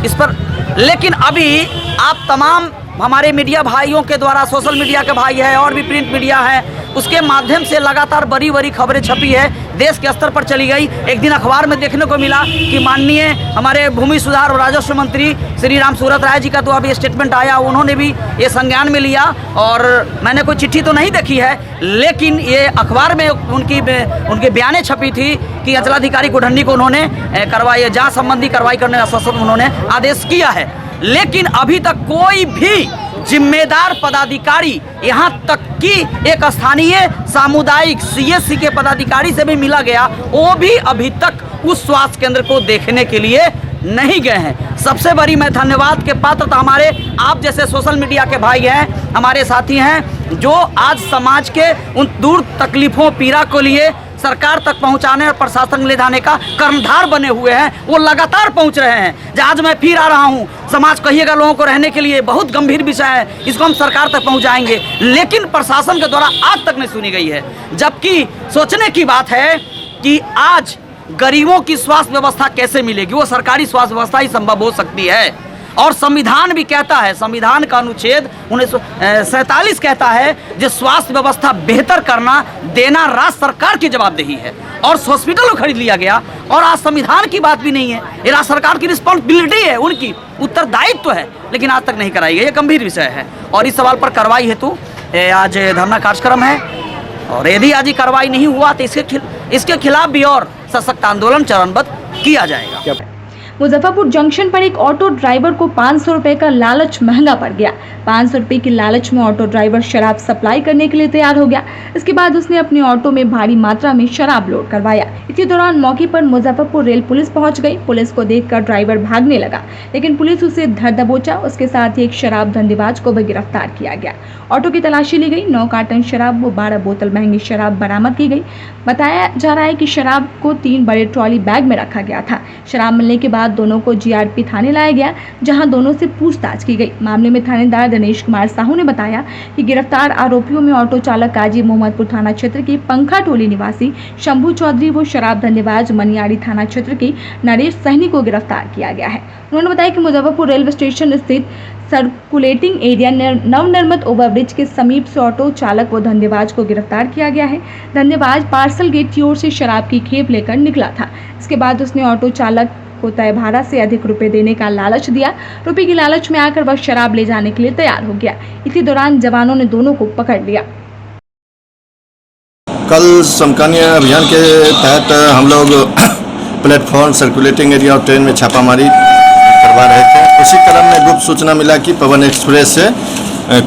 इस पर, लेकिन अभी आप तमाम हमारे मीडिया भाइयों के द्वारा, सोशल मीडिया के भाई है और भी प्रिंट मीडिया है, उसके माध्यम से लगातार बड़ी खबरें छपी है, देश के स्तर पर चली गई। एक दिन अखबार में देखने को मिला कि माननीय हमारे भूमि सुधार और राजस्व मंत्री श्री राम सूरत राय जी का तो अभी स्टेटमेंट आया, उन्होंने भी ये संज्ञान में लिया और मैंने कोई चिट्ठी तो नहीं देखी है, लेकिन ये अखबार में उनके बयानें छपी थी कि अंचलाधिकारी कोडहंडी को उन्होंने कार्रवाई, जाँच संबंधी कार्रवाई करने का आश्वासन उन्होंने आदेश किया है। लेकिन अभी तक कोई भी जिम्मेदार पदाधिकारी, यहाँ तक कि एक स्थानीय सामुदायिक CSC के पदाधिकारी से भी मिला गया, वो भी अभी तक उस स्वास्थ्य केंद्र को देखने के लिए नहीं गए हैं। सबसे बड़ी मैं धन्यवाद के पात्र तो हमारे आप जैसे सोशल मीडिया के भाई हैं, हमारे साथी हैं, जो आज समाज के उन दूर तकलीफों, पीड़ा को लिए सरकार तक पहुंचाने और प्रशासन ले जाने का कर्णधार बने हुए हैं, वो लगातार पहुंच रहे हैं। आज मैं फिर आ रहा हूं, समाज कहिएगा लोगों को रहने के लिए बहुत गंभीर विषय है, इसको हम सरकार तक पहुंचाएंगे, लेकिन प्रशासन के द्वारा आज तक नहीं सुनी गई है। जबकि सोचने की बात है कि आज गरीबों की स्वास्थ्य व्यवस्था कैसे मिलेगी, वो सरकारी स्वास्थ्य व्यवस्था ही संभव हो सकती है। और संविधान भी कहता है, संविधान का अनुच्छेद 1947 कहता है जो स्वास्थ्य व्यवस्था बेहतर करना देना राज्य सरकार की जवाबदेही है, और हॉस्पिटल को खरीद लिया गया और आज संविधान की बात भी नहीं है, ये राज्य सरकार की रिस्पॉन्सिबिलिटी है, उनकी उत्तरदायित्व है, लेकिन आज तक नहीं कराई गई। ये गंभीर विषय है और इस सवाल पर कार्रवाई हेतु आज धरना कार्यक्रम है और यदि आज कार्रवाई नहीं हुआ तो इसके खिलाफ भी और सशक्त आंदोलन चरणबद्ध किया जाएगा। मुजफ्फरपुर जंक्शन पर एक ऑटो ड्राइवर को 500 रुपए का लालच महंगा पड़ गया। 500 रुपए की लालच में ऑटो ड्राइवर शराब सप्लाई करने के लिए तैयार हो गया। इसके बाद उसने अपने ऑटो में भारी मात्रा में शराब लोड करवाया। इसी दौरान मौके पर मुजफ्फरपुर रेल पुलिस पहुंच गई। पुलिस को देखकर ड्राइवर भागने लगा, लेकिन पुलिस उसे धर दबोचा। उसके साथ ही एक शराब धंधेबाज को भी गिरफ्तार किया गया। ऑटो की तलाशी ली गई। 9 कार्टन शराब व 12 बोतल महंगी शराब बरामद की गई। बताया जा रहा है कि शराब को 3 बड़े ट्रॉली बैग में रखा गया था। शराब मिलने के बाद दोनों को GRP थाने लाया गया, जहां दोनों से पूछताछ की गई। मामले में थानेदार दिनेश कुमार साहू ने बताया कि गिरफ्तार आरोपियों में ऑटो चालक काजी मोहम्मदपुर थाना क्षेत्र के पंखा टोली निवासी शंभू चौधरी व शराब धंधेबाज मनियारी थाना क्षेत्र के नरेश सहनी को गिरफ्तार किया गया है। उन्होंने बताया कि मुजफ्फरपुर रेलवे स्टेशन स्थित सर्कुलेटिंग एरिया नवनिर्मित ओवरब्रिज के समीप से ऑटो चालक व धंधेबाज को गिरफ्तार किया गया है। धंधेबाज पार्सल गेट की ओर से शराब की खेप लेकर निकला था। इसके बाद उसने ऑटो चालक को तय भाड़ा से अधिक रुपए देने का लालच दिया। रुपए की लालच में आकर वह शराब ले जाने के लिए तैयार हो गया। इसी दौरान जवानों ने दोनों को पकड़ लिया। कल समकालीन अभियान के तहत हम लोग प्लेटफॉर्म सर्कुलेटिंग एरिया और ट्रेन में छापामारी करवा रहे थे। उसी क्रम में गुप्त सूचना मिला कि पवन एक्सप्रेस से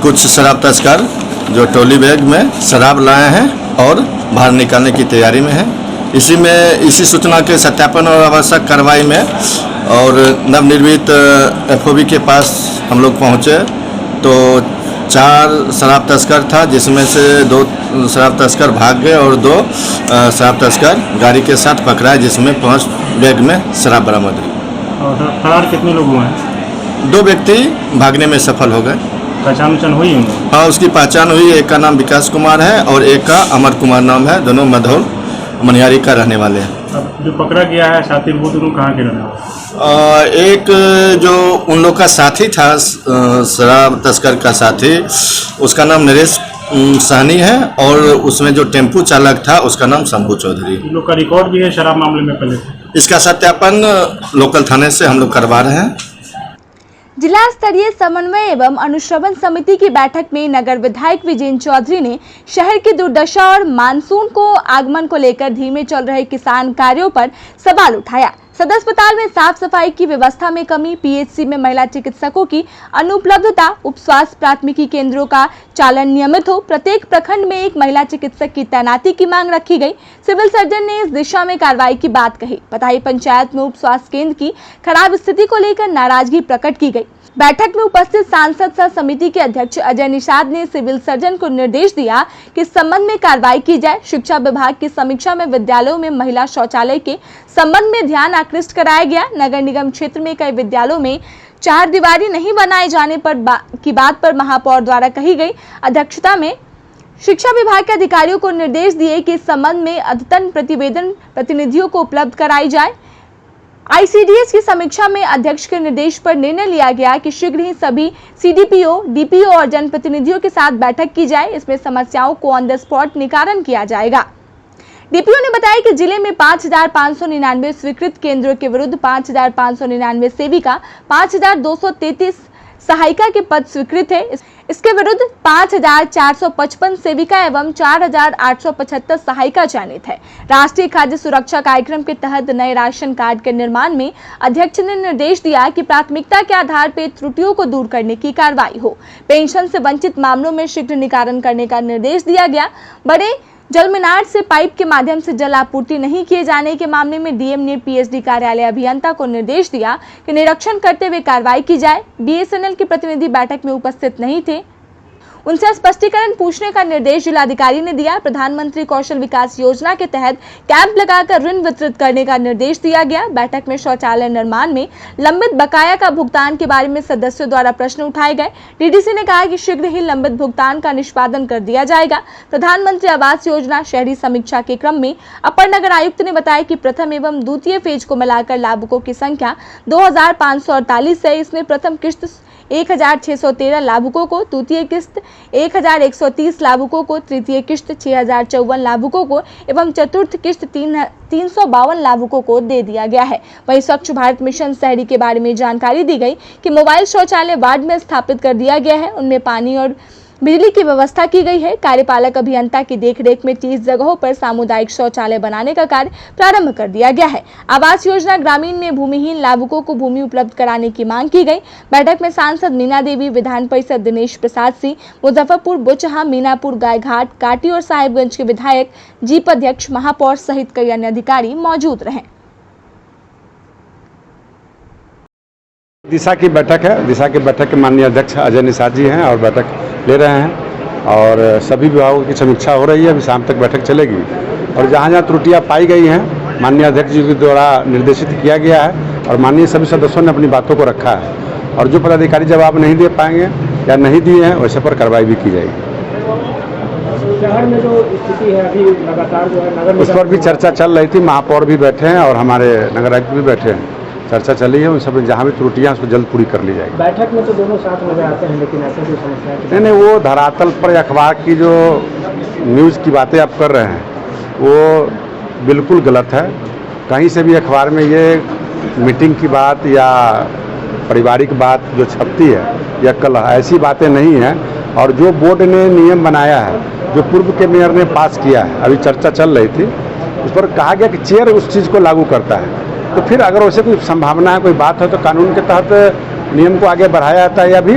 कुछ शराब तस्कर जो ट्रॉली बैग में शराब लाए हैं और बाहर निकालने की तैयारी में है। इसी सूचना के सत्यापन और आवश्यक कार्रवाई में और नवनिर्मित FOB के पास हम लोग पहुँचे तो 4 शराब तस्कर था, जिसमें से 2 शराब तस्कर भाग गए और 2 शराब तस्कर गाड़ी के साथ पकड़ाए, जिसमें 5 बैग में शराब बरामद हुई। और फरार कितने लोग हुए हैं? 2 व्यक्ति भागने में सफल हो गए। पहचान हुई है? हाँ, उसकी पहचान हुई। एक का नाम विकास कुमार है और एक का अमर कुमार नाम है। दोनों मधौल मनियारी का रहने वाले हैं। जो पकड़ा गया है साथी, वो दोनों कहाँ के रहने वाले? एक जो उन लोग का साथी था, शराब तस्कर का साथी, उसका नाम नरेश सहनी है और उसमें जो टेम्पू चालक था उसका नाम शंभू चौधरी। इन लोग का रिकॉर्ड भी है शराब मामले में पहले? इसका सत्यापन लोकल थाने से हम लोग करवा रहे हैं। जिला स्तरीय समन्वय एवं अनुश्रवण समिति की बैठक में नगर विधायक विजेंद्र चौधरी ने शहर की दुर्दशा और मानसून को आगमन को लेकर धीमे चल रहे किसान कार्यों पर सवाल उठाया। सदर अस्पताल में साफ सफाई की व्यवस्था में कमी, पीएचसी में महिला चिकित्सकों की अनुपलब्धता, उप स्वास्थ्य प्राथमिकी केंद्रों का चालन नियमित हो, प्रत्येक प्रखंड में एक महिला चिकित्सक की तैनाती की मांग रखी गई। सिविल सर्जन ने इस दिशा में कार्रवाई की बात कही। पताही पंचायत में उप स्वास्थ्य केंद्र की खराब स्थिति को लेकर नाराजगी प्रकट की गई। बैठक में उपस्थित सांसद सह समिति के अध्यक्ष अजय निषाद ने सिविल सर्जन को निर्देश दिया कि इस संबंध में कार्रवाई की जाए। शिक्षा विभाग की समीक्षा में विद्यालयों में महिला शौचालय के संबंध में ध्यान आकृष्ट कराया गया। नगर निगम क्षेत्र में कई विद्यालयों में चार दीवारी नहीं बनाए जाने की बात पर महापौर द्वारा कही गई। अध्यक्षता में शिक्षा विभाग के अधिकारियों को निर्देश दिए कि इस संबंध में अद्यतन प्रतिवेदन प्रतिनिधियों को उपलब्ध कराई जाए। आईसीडीएस की समीक्षा में अध्यक्ष के निर्देश पर निर्णय लिया गया कि शीघ्र ही सभी सीडीपीओ, डीपीओ और जनप्रतिनिधियों के साथ बैठक की जाए। इसमें समस्याओं को ऑन द स्पॉट निवारण किया जाएगा। डीपीओ ने बताया कि जिले में 5,599 स्वीकृत केंद्रों के विरुद्ध 5,599 सेविका, 5,233 सहायिका के पद स्वीकृत है। इसके विरुद्ध 5,455 सेविका एवं 4,875 सहायिका चयनित है। राष्ट्रीय खाद्य सुरक्षा कार्यक्रम के तहत नए राशन कार्ड के निर्माण में अध्यक्ष ने निर्देश दिया कि प्राथमिकता के आधार पर त्रुटियों को दूर करने की कार्रवाई हो। पेंशन से वंचित मामलों में शीघ्र निवारण करने का निर्देश दिया गया। बड़े जलमीनार से पाइप के माध्यम से जल आपूर्ति नहीं किए जाने के मामले में डीएम ने पीएचडी कार्यालय अभियंता को निर्देश दिया कि निरीक्षण करते हुए कार्रवाई की जाए। बीएसएनएल के प्रतिनिधि बैठक में उपस्थित नहीं थे, उनसे स्पष्टीकरण पूछने का निर्देश जिलाधिकारी ने दिया। प्रधानमंत्री कौशल विकास योजना के तहत कैंप लगाकर ऋण वितरित करने का निर्देश दिया गया। बैठक में शौचालय निर्माण में लंबित बकाया का भुगतान के बारे में सदस्यों द्वारा प्रश्न उठाए गए। डीडीसी ने कहा कि शीघ्र ही लंबित भुगतान का निष्पादन कर दिया जाएगा। प्रधानमंत्री आवास योजना शहरी समीक्षा के क्रम में अपर नगर आयुक्त ने बताया कि प्रथम एवं द्वितीय फेज को मिलाकर लाभुकों की संख्या 2,548 है। इसमें प्रथम किस्त 1,613 लाभुकों को, द्वितीय किस्त 1,130 लाभुकों को, तृतीय किस्त 6,054 लाभुकों को एवं चतुर्थ किस्त 352 लाभुकों को दे दिया गया है। वहीं स्वच्छ भारत मिशन शहरी के बारे में जानकारी दी गई कि मोबाइल शौचालय वार्ड में स्थापित कर दिया गया है। उनमें पानी और बिजली की व्यवस्था की गई है। कार्यपालक अभियंता की देखरेख में 30 जगहों पर सामुदायिक शौचालय बनाने का कार्य प्रारंभ कर दिया गया है। आवास योजना ग्रामीण में भूमिहीन लाभुकों को भूमि उपलब्ध कराने की मांग की गई। बैठक में सांसद मीना देवी, विधान परिषद दिनेश प्रसाद सिंह, मुजफ्फरपुर, बुचहा, मीनापुर, गायघाट, काटी और साहिबगंज के विधायक, जीप अध्यक्ष, महापौर सहित कई अन्य अधिकारी मौजूद रहे। दिशा की बैठक है। दिशा की बैठक के माननीय अध्यक्ष अजय निषाद जी हैं और बैठक ले रहे हैं और सभी विभागों की समीक्षा हो रही है। अभी शाम तक बैठक चलेगी और जहाँ जहाँ त्रुटियाँ पाई गई हैं माननीय अध्यक्ष जी के द्वारा निर्देशित किया गया है और माननीय सभी सदस्यों ने अपनी बातों को रखा है और जो पदाधिकारी जवाब नहीं दे पाएंगे या नहीं दिए हैं वैसे पर कार्रवाई भी की जाएगी। शहर में जो स्थिति है अभी लगातार जो है नगर उस पर भी चर्चा चल रही थी। महापौर भी बैठे हैं और हमारे नगर आयुक्त भी बैठे हैं। चर्चा चली है, उन सब जहाँ भी त्रुटियाँ उसको जल्द पूरी कर ली जाएगी। बैठक में तो दोनों साथ नजर आते हैं लेकिन ऐसे कोई समस्या नहीं, वो धरातल पर अखबार की जो न्यूज़ की बातें आप कर रहे हैं वो बिल्कुल गलत है। कहीं से भी अखबार में ये मीटिंग की बात या पारिवारिक बात जो छपती है या कल ऐसी बातें नहीं हैं और जो बोर्ड ने नियम बनाया है, जो पूर्व के मेयर ने पास किया है, अभी चर्चा चल रही थी, उस पर कहा गया कि चेयर उस चीज़ को लागू करता है। तो फिर अगर वैसे कोई संभावना है, कोई बात है तो कानून के तहत नियम को आगे बढ़ाया जाता है या भी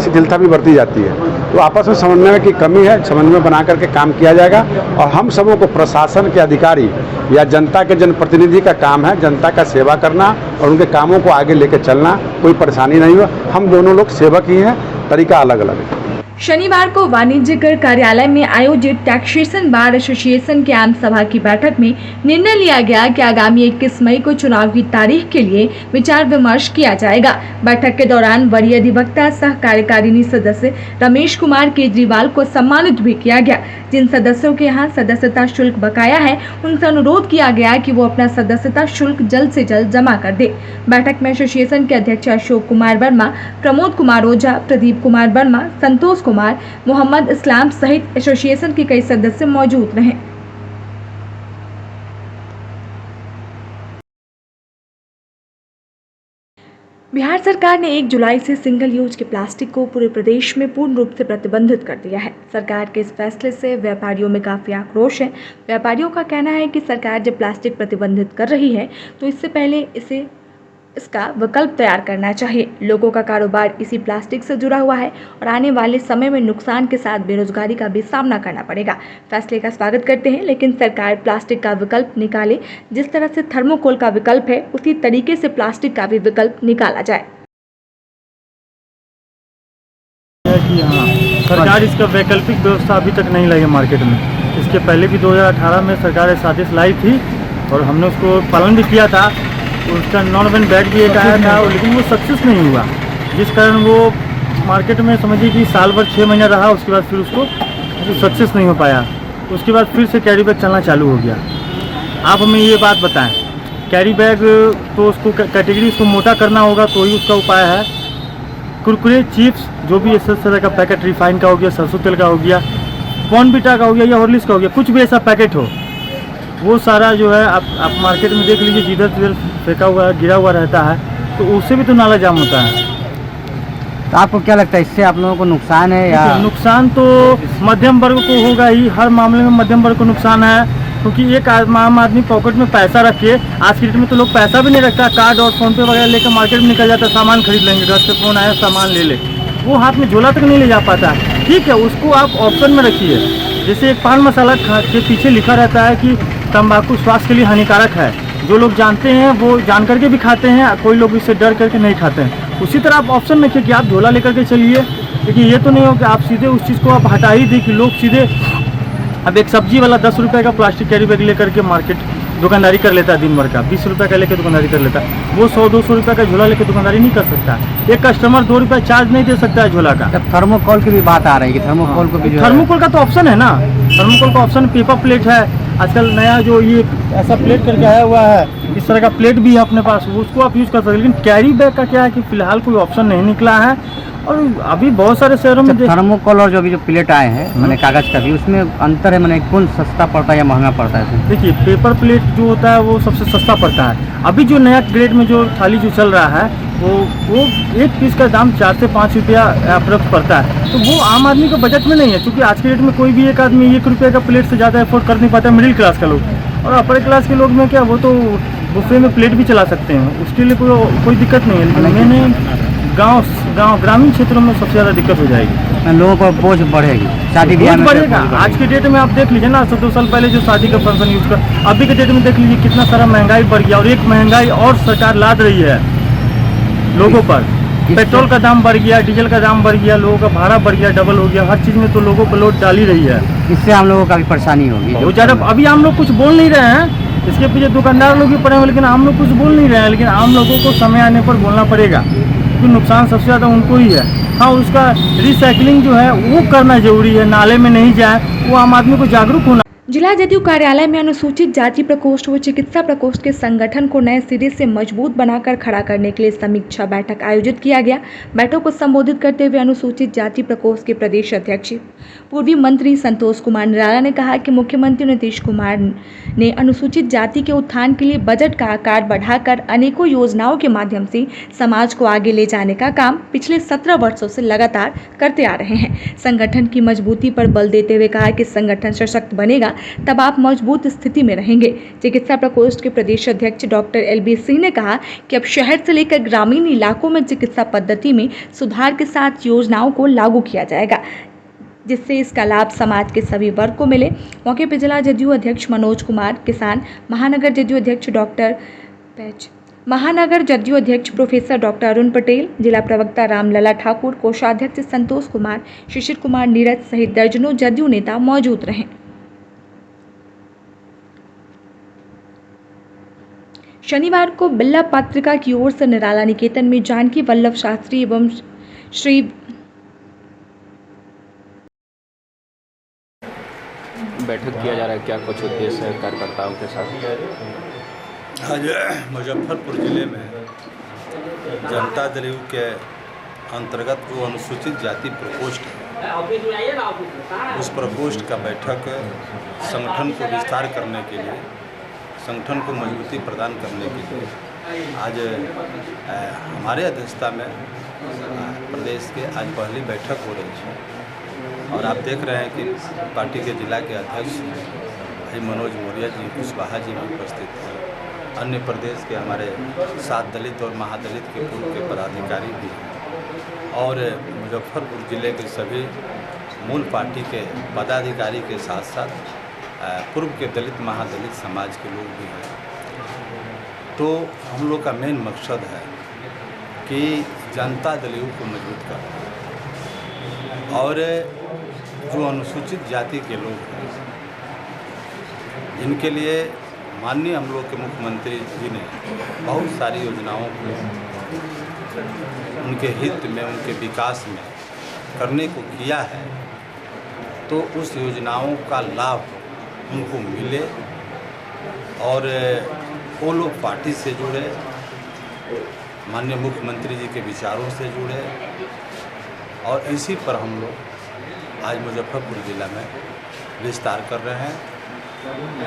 शिथिलता भी बरती जाती है। तो आपस में समन्वय की कमी है, समन्वय बना करके काम किया जाएगा और हम सबों को प्रशासन के अधिकारी या जनता के जनप्रतिनिधि का काम है जनता का सेवा करना और उनके कामों को आगे लेकर चलना। कोई परेशानी नहीं हो, हम दोनों लोग सेवक ही हैं, तरीका अलग अलग है। शनिवार को वाणिज्य कर कार्यालय में आयोजित टैक्सेशन बार एसोसिएशन के आम सभा की बैठक में निर्णय लिया गया कि आगामी 21 मई को चुनाव की तारीख के लिए विचार विमर्श किया जाएगा। बैठक के दौरान वरीय अधिवक्ता सह कार्यकारिणी सदस्य रमेश कुमार केजरीवाल को सम्मानित भी किया गया। जिन सदस्यों के यहाँ सदस्यता शुल्क बकाया है उनसे अनुरोध किया गया कि वो अपना सदस्यता शुल्क जल्द से जल्द जमा कर दे। बैठक में एसोसिएशन के अध्यक्ष अशोक कुमार वर्मा, प्रमोद कुमार ओझा, प्रदीप कुमार वर्मा, संतोष कुमार, मोहम्मद इस्लाम सहित एसोसिएशन के कई सदस्य मौजूद रहे। बिहार सरकार ने 1 जुलाई से सिंगल यूज के प्लास्टिक को पूरे प्रदेश में पूर्ण रूप से प्रतिबंधित कर दिया है। सरकार के इस फैसले से व्यापारियों में काफी आक्रोश है। व्यापारियों का कहना है कि सरकार जब प्लास्टिक प्रतिबंधित कर रही है तो इससे पहले इसका विकल्प तैयार करना चाहिए। लोगों का कारोबार इसी प्लास्टिक से जुड़ा हुआ है और आने वाले समय में नुकसान के साथ बेरोजगारी का भी सामना करना पड़ेगा। फैसले का स्वागत करते हैं, लेकिन सरकार प्लास्टिक का विकल्प निकाले। जिस तरह से थर्मोकोल का विकल्प है उसी तरीके से प्लास्टिक का भी विकल्प निकाला जाए। कि हाँ, सरकार इसका वैकल्पिक व्यवस्था अभी तक नहीं लाई है मार्केट में। इसके पहले भी 2018 में सरकार इस आदेश लाई थी और हमने उसको पालन भी किया था। उसका नॉन बैग भी एक आया था, लेकिन वो सक्सेस नहीं हुआ, जिस कारण वो मार्केट में समझिए कि साल भर 6 महीना रहा। उसके बाद फिर उसको सक्सेस नहीं हो पाया। उसके बाद फिर से कैरी बैग चलना चालू हो गया। आप हमें ये बात बताएं, कैरी बैग तो उसको कैटेगरी उसको मोटा करना होगा तो ही उसका उपाय है। कुरकुरे, चिप्स, जो भी इस तरह का पैकेट, रिफाइन का हो गया, सरसों तेल का हो गया, बॉर्नविटा का हो गया या हॉर्लिक्स का हो गया, कुछ भी ऐसा पैकेट हो, वो सारा जो है आप मार्केट में देख लीजिए, जिधर तिधर फेंका हुआ गिरा हुआ रहता है, तो उससे भी तो नाला जाम होता है। तो आपको क्या लगता है इससे आप लोगों को नुकसान है या? नुकसान तो मध्यम वर्ग को होगा ही। हर मामले में मध्यम वर्ग को नुकसान है, क्योंकि एक आम आदमी पॉकेट में पैसा रख के, आज की डेट में तो लोग पैसा भी नहीं रखता, कार्ड और फोन पे वगैरह लेकर मार्केट में निकल जाता है, सामान खरीद लेंगे, घर से फोन आया सामान ले ले, वो हाथ में झोला तक नहीं ले जा पाता। ठीक है, उसको आप ऑप्शन में रखिए। जैसे एक पान मसाला के पीछे लिखा रहता है कि तंबाकू स्वास्थ्य के लिए हानिकारक है, जो लोग जानते हैं वो जान करके भी खाते हैं, कोई लोग इससे डर करके नहीं खाते हैं। उसी तरह आप ऑप्शन रखिए कि आप झोला लेकर के चलिए, लेकिन ये तो नहीं हो कि आप सीधे उस चीज़ को आप हटा ही दें कि लोग सीधे अब एक सब्जी वाला 10 रुपये का प्लास्टिक कैरी बैग लेकर के मार्केट दुकानदारी कर लेता है, दिन भर का 20 रुपये का लेकर दुकानदारी कर लेता है। वो 100-200 रुपये का झोला लेकर दुकानदारी नहीं कर सकता। एक कस्टमर 2 रुपये चार्ज नहीं दे सकता है झोला का। थर्मोकोल की भी बात आ रही है कि थर्मोकोल को भी थर्मोकोल का तो ऑप्शन है ना, थर्मोकोल का ऑप्शन पेपर प्लेट है। आजकल नया जो ये ऐसा प्लेट करके आया हुआ है, इस तरह का प्लेट भी है अपने पास, उसको आप यूज़ कर सकते हैं। लेकिन कैरी बैग का क्या है कि फिलहाल कोई ऑप्शन नहीं निकला है। और अभी बहुत सारे शहरों में थर्मोकोल और जो भी जो प्लेट आए हैं मैंने कागज़ का भी, उसमें अंतर है, मैंने कौन सस्ता पड़ता है या महंगा पड़ता है? देखिए, पेपर प्लेट जो होता है वो सबसे सस्ता पड़ता है। अभी जो नया ग्रेड में जो थाली जो चल रहा है वो एक पीस का दाम 4 से 5 रुपया अप्रॉक्स पड़ता है, तो वो आम आदमी के बजट में नहीं है। क्योंकि आज के डेट में कोई भी एक आदमी 1 रुपये का प्लेट से ज़्यादा अफोर्ड कर नहीं पाता, मिडिल क्लास का लोग। और अपर क्लास के लोग में क्या, वो तो बुफे में प्लेट भी चला सकते हैं, उसके लिए कोई दिक्कत नहीं है। लेकिन मैंने ग्रामीण क्षेत्रों में सबसे ज़्यादा दिक्कत हो जाएगी, लोगों को बोझ बढ़ेगी, शादी ब्याह में बढ़ेगा। आज के डेट में आप देख लीजिए ना, 2 साल पहले जो शादी का फंक्शन यूज कर, अभी के डेट में देख लीजिए कितना सारा महंगाई बढ़ गया। और एक महंगाई और सरकार लाद रही है लोगों पर। पेट्रोल का दाम बढ़ गया, डीजल का दाम बढ़ गया, लोगों का भाड़ा बढ़ गया, डबल हो गया, हर चीज़ में तो लोगों पर लोड डाल ही रही है। इससे हम लोगों का भी परेशानी होगी बहुत ज़्यादा। अभी हम लोग कुछ बोल नहीं रहे हैं, इसके पीछे दुकानदार लोग भी पड़े हैं, लेकिन हम लोग कुछ बोल नहीं रहे हैं। लेकिन आम लोगों को समय आने पर बोलना पड़ेगा, क्योंकि नुकसान सबसे ज़्यादा उनको ही है। हाँ, उसका रिसाइकलिंग जो है वो करना जरूरी है, नाले में नहीं जाए, वो आम आदमी को जागरूक होना। जिला जदयू कार्यालय में अनुसूचित जाति प्रकोष्ठ व चिकित्सा प्रकोष्ठ के संगठन को नए सिरे से मजबूत बनाकर खड़ा करने के लिए समीक्षा बैठक आयोजित किया गया। बैठक को संबोधित करते हुए अनुसूचित जाति प्रकोष्ठ के प्रदेश अध्यक्ष पूर्वी मंत्री संतोष कुमार निराला ने कहा कि मुख्यमंत्री नीतीश कुमार ने अनुसूचित जाति के उत्थान के लिए बजट का आकार बढ़ाकर अनेकों योजनाओं के माध्यम से समाज को आगे ले जाने का काम पिछले 17 वर्षों से लगातार करते आ रहे हैं। संगठन की मजबूती पर बल देते हुए कहा कि संगठन सशक्त बनेगा तब आप मजबूत स्थिति में रहेंगे। चिकित्सा प्रकोष्ठ के प्रदेश अध्यक्ष डॉक्टर LB सिंह ने कहा कि अब शहर से लेकर ग्रामीण इलाकों में चिकित्सा पद्धति में सुधार के साथ योजनाओं को लागू किया जाएगा, जिससे इसका लाभ समाज के सभी वर्ग को मिले। मौके पर जिला जदयू अध्यक्ष मनोज कुमार किसान, महानगर जदयू अध्यक्ष महानगर जदयू अध्यक्ष प्रोफेसर डॉक्टर अरुण पटेल, जिला प्रवक्ता रामलला ठाकुर, कोषाध्यक्ष संतोष कुमार, शिशिर कुमार नीरज सहित दर्जनों जदयू नेता मौजूद रहे। शनिवार को बिल्ला पत्रिका की ओर से निराला निकेतन में जानकी वल्लभ शास्त्री एवं श्री बैठक किया जा रहा है, क्या कुछ उद्देश्य है कार्यकर्ताओं के साथ? आज मुजफ्फरपुर जिले में जनता दल के अंतर्गत वो अनुसूचित जाति प्रकोष्ठ है, उस प्रकोष्ठ का बैठक संगठन को विस्तार करने के लिए, संगठन को मजबूती प्रदान करने के लिए आज हमारे अध्यक्षता में प्रदेश के आज पहली बैठक हो रही है और आप देख रहे हैं कि पार्टी के जिला के अध्यक्ष भाई मनोज मौर्य जी, कुशवाहा जी भी उपस्थित हैं। अन्य प्रदेश के हमारे 7 दलित और महादलित के पूर्व के पदाधिकारी भी हैं और मुजफ्फरपुर जिले के सभी मूल पार्टी के पदाधिकारी के साथ साथ पूर्व के दलित महादलित समाज के लोग भी हैं। तो हम लोग का मेन मकसद है कि जनता दलियों को मजबूत करना और जो अनुसूचित जाति के लोग हैं इनके लिए माननीय हम लोग के मुख्यमंत्री जी ने बहुत सारी योजनाओं को उनके हित में, उनके विकास में करने को किया है। तो उस योजनाओं का लाभ उनको मिले और वो लोग पार्टी से जुड़े, माननीय मुख्यमंत्री जी के विचारों से जुड़े और इसी पर हम लोग आज मुजफ्फरपुर जिला में विस्तार कर रहे हैं।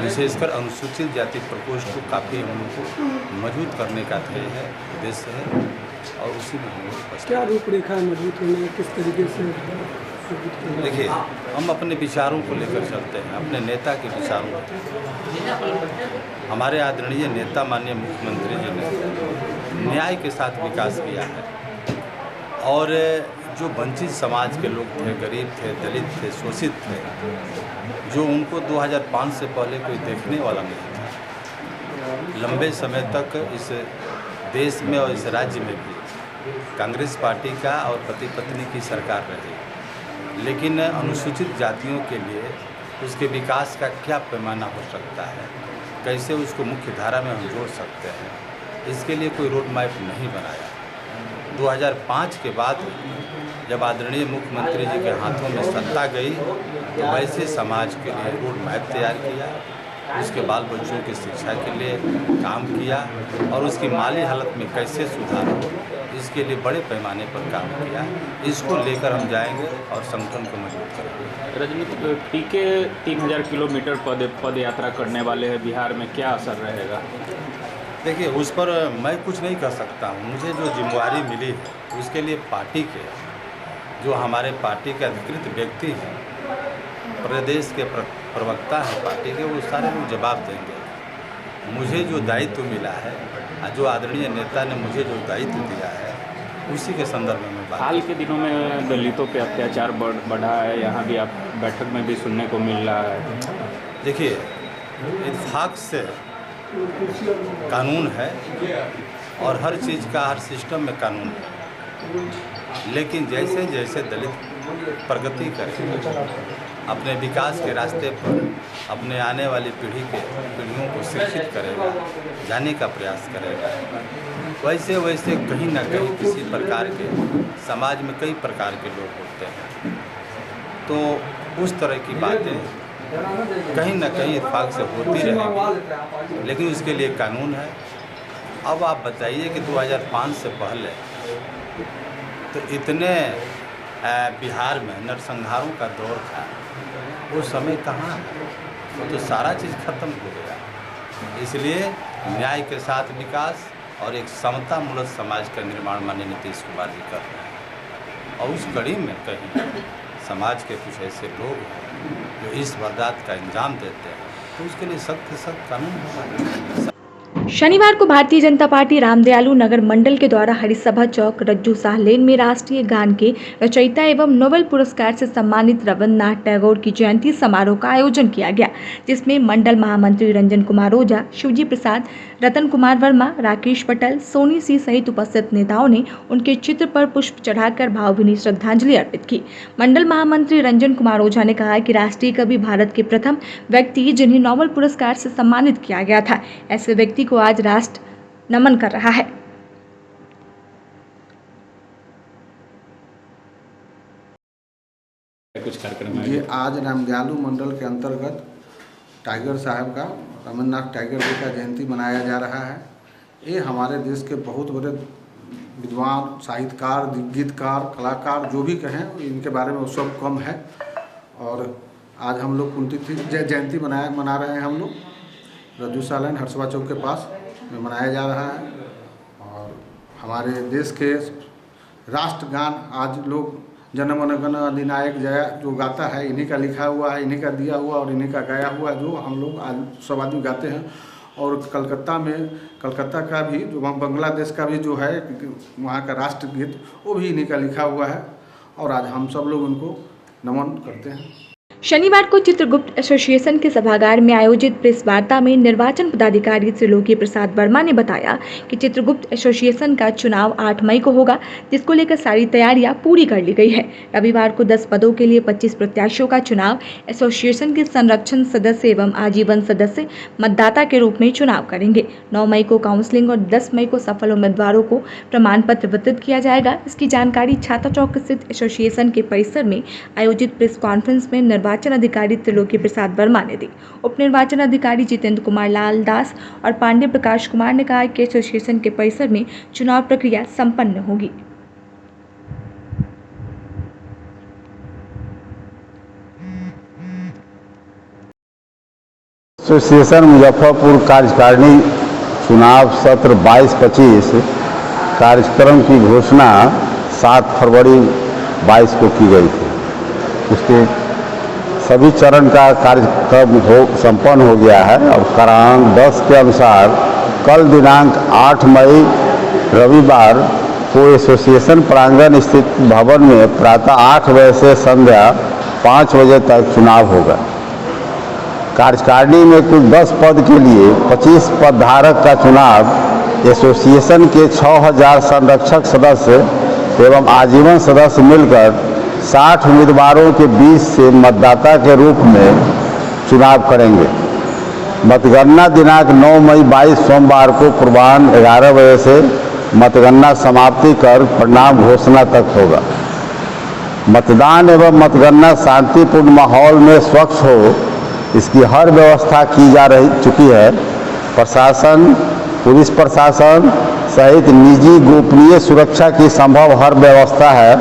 विशेषकर अनुसूचित जाति प्रकोष्ठ को काफ़ी हम लोग को मजबूत करने का ध्येय है, उद्देश्य है और उसी में हम लोग क्या रूपरेखा मजबूत करना, किस तरीके से? देखिए, हम अपने विचारों को लेकर चलते हैं, अपने नेता के विचारों को। हमारे आदरणीय नेता माननीय मुख्यमंत्री जी ने न्याय के साथ विकास किया है और जो वंचित समाज के लोग थे, गरीब थे, दलित थे, शोषित थे, जो उनको 2005 से पहले कोई देखने वाला नहीं था। लंबे समय तक इस देश में और इस राज्य में भी कांग्रेस पार्टी का और पति पत्नी की सरकार रही, लेकिन अनुसूचित जातियों के लिए उसके विकास का क्या पैमाना हो सकता है, कैसे उसको मुख्य धारा में हम जोड़ सकते हैं, इसके लिए कोई रोड मैप नहीं बनाया। 2005 के बाद जब आदरणीय मुख्यमंत्री जी के हाथों में सत्ता गई तो वैसे समाज के लिए रोड मैप तैयार किया, उसके बाल बच्चों की शिक्षा के लिए काम किया और उसकी माली हालत में कैसे सुधार हो, इसके लिए बड़े पैमाने पर काम किया। इसको लेकर हम जाएंगे और संगठन को मजबूत करेंगे। रजनीश, टीके 3000 किलोमीटर पद यात्रा करने वाले हैं बिहार में, क्या असर रहेगा? देखिए, उस पर मैं कुछ नहीं कर सकता हूँ। मुझे जो जिम्मेवारी मिली है उसके लिए पार्टी के जो हमारे पार्टी के अधिकृत व्यक्ति हैं, प्रदेश के प्रवक्ता हैं पार्टी के, वो सारे लोग जवाब देंगे। मुझे जो दायित्व मिला है, जो आदरणीय नेता ने मुझे जो दायित्व दिया है, उसी के संदर्भ में बात। हाल के दिनों में दलितों पे अत्याचार बढ़ा है, यहाँ भी आप बैठक में भी सुनने को मिल रहा है। देखिए, इत्तेफाक से कानून है और हर चीज़ का, हर सिस्टम में कानून है, लेकिन जैसे जैसे दलित प्रगति करेगा, अपने विकास के रास्ते पर अपने आने वाली पीढ़ियों को शिक्षित करेगा, जाने का प्रयास करेगा, वैसे वैसे कहीं ना कहीं किसी प्रकार के समाज में कई प्रकार के लोग होते हैं, तो उस तरह की बातें कहीं ना कहीं इत्तेफाक से होती रहेगी, लेकिन उसके लिए कानून है। अब आप बताइए कि 2005 से पहले तो इतने बिहार में नरसंहारों का दौर था, वो समय कहाँ है? वो तो सारा चीज़ खत्म हो गया। इसलिए न्याय के साथ विकास और एक समतामूलक समाज का निर्माण माननीय नीतीश कुमार जी कर रहे हैं और उस कड़ी में कहीं समाज के कुछ ऐसे लोग हैं जो इस वारदात का अंजाम देते हैं, तो उसके लिए सख्त से सख्त कानून होगा। शनिवार को भारतीय जनता पार्टी रामदयालु नगर मंडल के द्वारा हरिसभा चौक रज्जू शाह लेन में राष्ट्रीय गान के रचयिता एवं नोबेल पुरस्कार से सम्मानित रविन्द्रनाथ टैगोर की जयंती समारोह का आयोजन किया गया, जिसमें मंडल महामंत्री रंजन कुमार ओझा, शिवजी प्रसाद, रतन कुमार वर्मा, राकेश पटेल, सोनी सी सहित उपस्थित नेताओं ने उनके चित्र पर पुष्प चढ़ाकर भावभीनी श्रद्धांजलि अर्पित की। मंडल महामंत्री रंजन कुमार ओझा ने कहा कि राष्ट्रीय कवि भारत के प्रथम व्यक्ति जिन्हें नोबेल पुरस्कार से सम्मानित किया गया था, ऐसे व्यक्ति को आज राष्ट्र नमन कर रहा है। कुछ कार्यक्रम ये आज रामदयालु मंडल के अंतर्गत टाइगर साहब का, रविन्द्रनाथ टैगोर जी का जयंती मनाया जा रहा है। ये हमारे देश के बहुत बड़े विद्वान, साहित्यकार, गीतकार, कलाकार जो भी कहें, इनके बारे में वो सब कम है। और आज हम लोग पुण्यतिथि जयंती मना रहे हैं। हम लोग रज्जू शाह लेन हरिसभा चौक के पास में मनाया जा रहा है। हमारे देश के राष्ट्रगान आज लोग जनगण मन अधिनायक जय जो गाता है इन्हीं का लिखा हुआ है, इन्हीं का दिया हुआ और इन्हीं का गाया हुआ जो हम लोग आज सब आदमी गाते हैं। और कलकत्ता का भी जो बांग्लादेश का भी जो है वहाँ का राष्ट्रगीत वो भी इन्हीं का लिखा हुआ है और आज हम सब लोग उनको नमन करते हैं। शनिवार को चित्रगुप्त एसोसिएशन के सभागार में आयोजित प्रेस वार्ता में निर्वाचन पदाधिकारी त्रिलोकी प्रसाद वर्मा ने बताया कि चित्रगुप्त एसोसिएशन का चुनाव 8 मई को होगा, जिसको लेकर सारी तैयारियां पूरी कर ली गई है। रविवार को 10 पदों के लिए 25 प्रत्याशियों का चुनाव एसोसिएशन के संरक्षण सदस्य एवं आजीवन सदस्य मतदाता के रूप में चुनाव करेंगे। 9 मई को काउंसलिंग और 10 मई को सफल उम्मीदवारों को प्रमाण पत्र वितरित किया जाएगा। इसकी जानकारी छाता चौक स्थित एसोसिएशन के परिसर में आयोजित प्रेस कॉन्फ्रेंस में निर्वाचन अधिकारी त्रिलोकी प्रसाद वर्मा ने दी। उप निर्वाचन अधिकारी जितेंद्र कुमार लाल दास और पांडे प्रकाश कुमार ने कहा कि एसोसिएशन के परिसर में चुनाव प्रक्रिया संपन्न होगी। एसोसिएशन मुजफ्फरपुर कार्यकारिणी चुनाव सत्र 22-25 कार्यक्रम की घोषणा 7 फरवरी 22 को की गई थी। उसके सभी चरण का कार्यक्रम संपन्न हो गया है और क्रमांक 10 के अनुसार कल दिनांक 8 मई रविवार को एसोसिएशन प्रांगण स्थित भवन में प्रातः 8 बजे से संध्या 5 बजे तक चुनाव होगा। कार्यकारिणी में कुल 10 पद के लिए 25 पदधारक का चुनाव एसोसिएशन के 6000 संरक्षक सदस्य एवं आजीवन सदस्य मिलकर 60 उम्मीदवारों के बीच से मतदाता के रूप में चुनाव करेंगे। मतगणना दिनांक 9 मई 22 सोमवार को पूर्वाह्न 11 बजे से मतगणना समाप्ति कर परिणाम घोषणा तक होगा। मतदान एवं मतगणना शांतिपूर्ण माहौल में स्वच्छ हो, इसकी हर व्यवस्था की जा चुकी है। प्रशासन, पुलिस प्रशासन सहित निजी गोपनीय सुरक्षा की संभव हर व्यवस्था है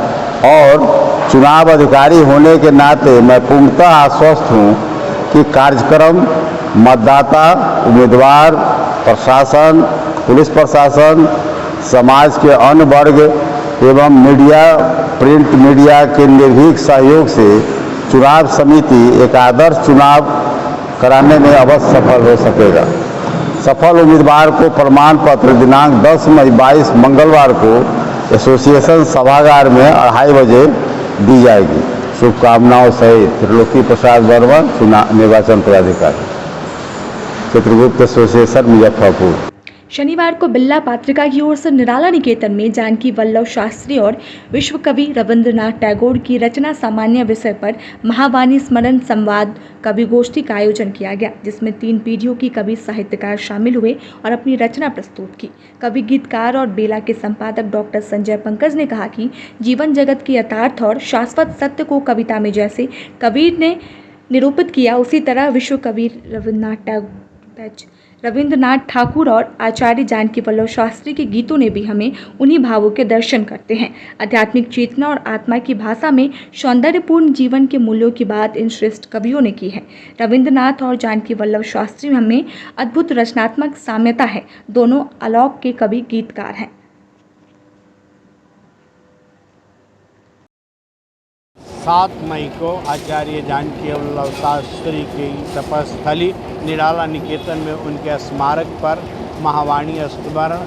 और चुनाव अधिकारी होने के नाते मैं पूर्णतः आश्वस्त हूँ कि कार्यक्रम मतदाता, उम्मीदवार, प्रशासन, पुलिस प्रशासन, समाज के अन्य वर्ग एवं मीडिया, प्रिंट मीडिया के निर्भीक सहयोग से चुनाव समिति एक आदर्श चुनाव कराने में अवश्य सफल हो सकेगा। सफल उम्मीदवार को प्रमाण पत्र दिनांक 10 मई 22 मंगलवार को एसोसिएशन सभागार में 2:30 बजे दी जाएगी। शुभकामनाओं सहित त्रिलोकी प्रसाद वर्मा, निर्वाचन पदाधिकारी, चित्रगुप्त एसोसिएशन मुजफ्फरपुर। शनिवार को बिल्ला पत्रिका की ओर से निराला निकेतन में जानकी वल्लभ शास्त्री और विश्व कवि रविंद्रनाथ टैगोर की रचना सामान्य विषय पर महावाणी स्मरण संवाद कवि गोष्ठी का आयोजन किया गया, जिसमें 3 पीढ़ियों की कवि साहित्यकार शामिल हुए और अपनी रचना प्रस्तुत की। कवि गीतकार और बेला के संपादक डॉक्टर संजय पंकज ने कहा कि जीवन जगत की यथार्थ और शाश्वत सत्य को कविता में जैसे कबीर ने निरूपित किया, उसी तरह विश्व कवि रविंद्रनाथ ठाकुर और आचार्य जानकी वल्लभ शास्त्री के गीतों ने भी हमें उन्हीं भावों के दर्शन करते हैं। आध्यात्मिक चेतना और आत्मा की भाषा में सौंदर्यपूर्ण जीवन के मूल्यों की बात इन श्रेष्ठ कवियों ने की है। रविंद्रनाथ और जानकी वल्लभ शास्त्री में अद्भुत रचनात्मक साम्यता है। दोनों अलौक के कवि गीतकार हैं। 7 मई को आचार्य जानकी वल्लभ शास्त्री की तपस्थली निराला निकेतन में उनके स्मारक पर महावाणी स्मरण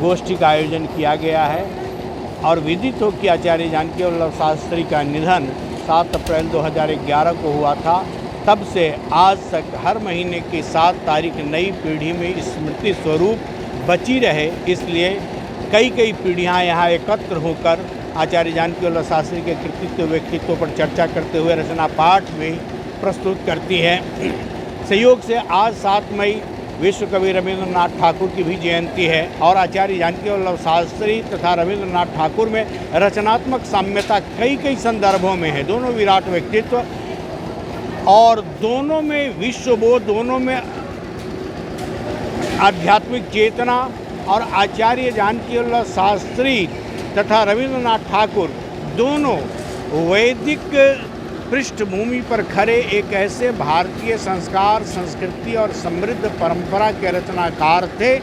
गोष्ठी का आयोजन किया गया है और विदित हो कि आचार्य जानकी वल्लभ शास्त्री का निधन 7 अप्रैल 2011 को हुआ था। तब से आज तक हर महीने की 7 तारीख नई पीढ़ी में स्मृति स्वरूप बची रहे, इसलिए कई पीढ़ियाँ यहाँ एकत्र होकर आचार्य जानकी वल्लभ शास्त्री के कृतित्व व्यक्तित्व पर चर्चा करते हुए रचना पाठ में प्रस्तुत करती है। संयोग से आज 7 मई विश्व कवि रविंद्रनाथ ठाकुर की भी जयंती है और आचार्य जानकी वल्लभ शास्त्री तथा रविंद्रनाथ ठाकुर में रचनात्मक साम्यता कई संदर्भों में है। दोनों विराट व्यक्तित्व और दोनों में विश्वबोध, दोनों में आध्यात्मिक चेतना और आचार्य जानकी वल्लभ शास्त्री तथा रविंद्रनाथ ठाकुर दोनों वैदिक पृष्ठभूमि पर खड़े एक ऐसे भारतीय संस्कार, संस्कृति और समृद्ध परंपरा के रचनाकार थे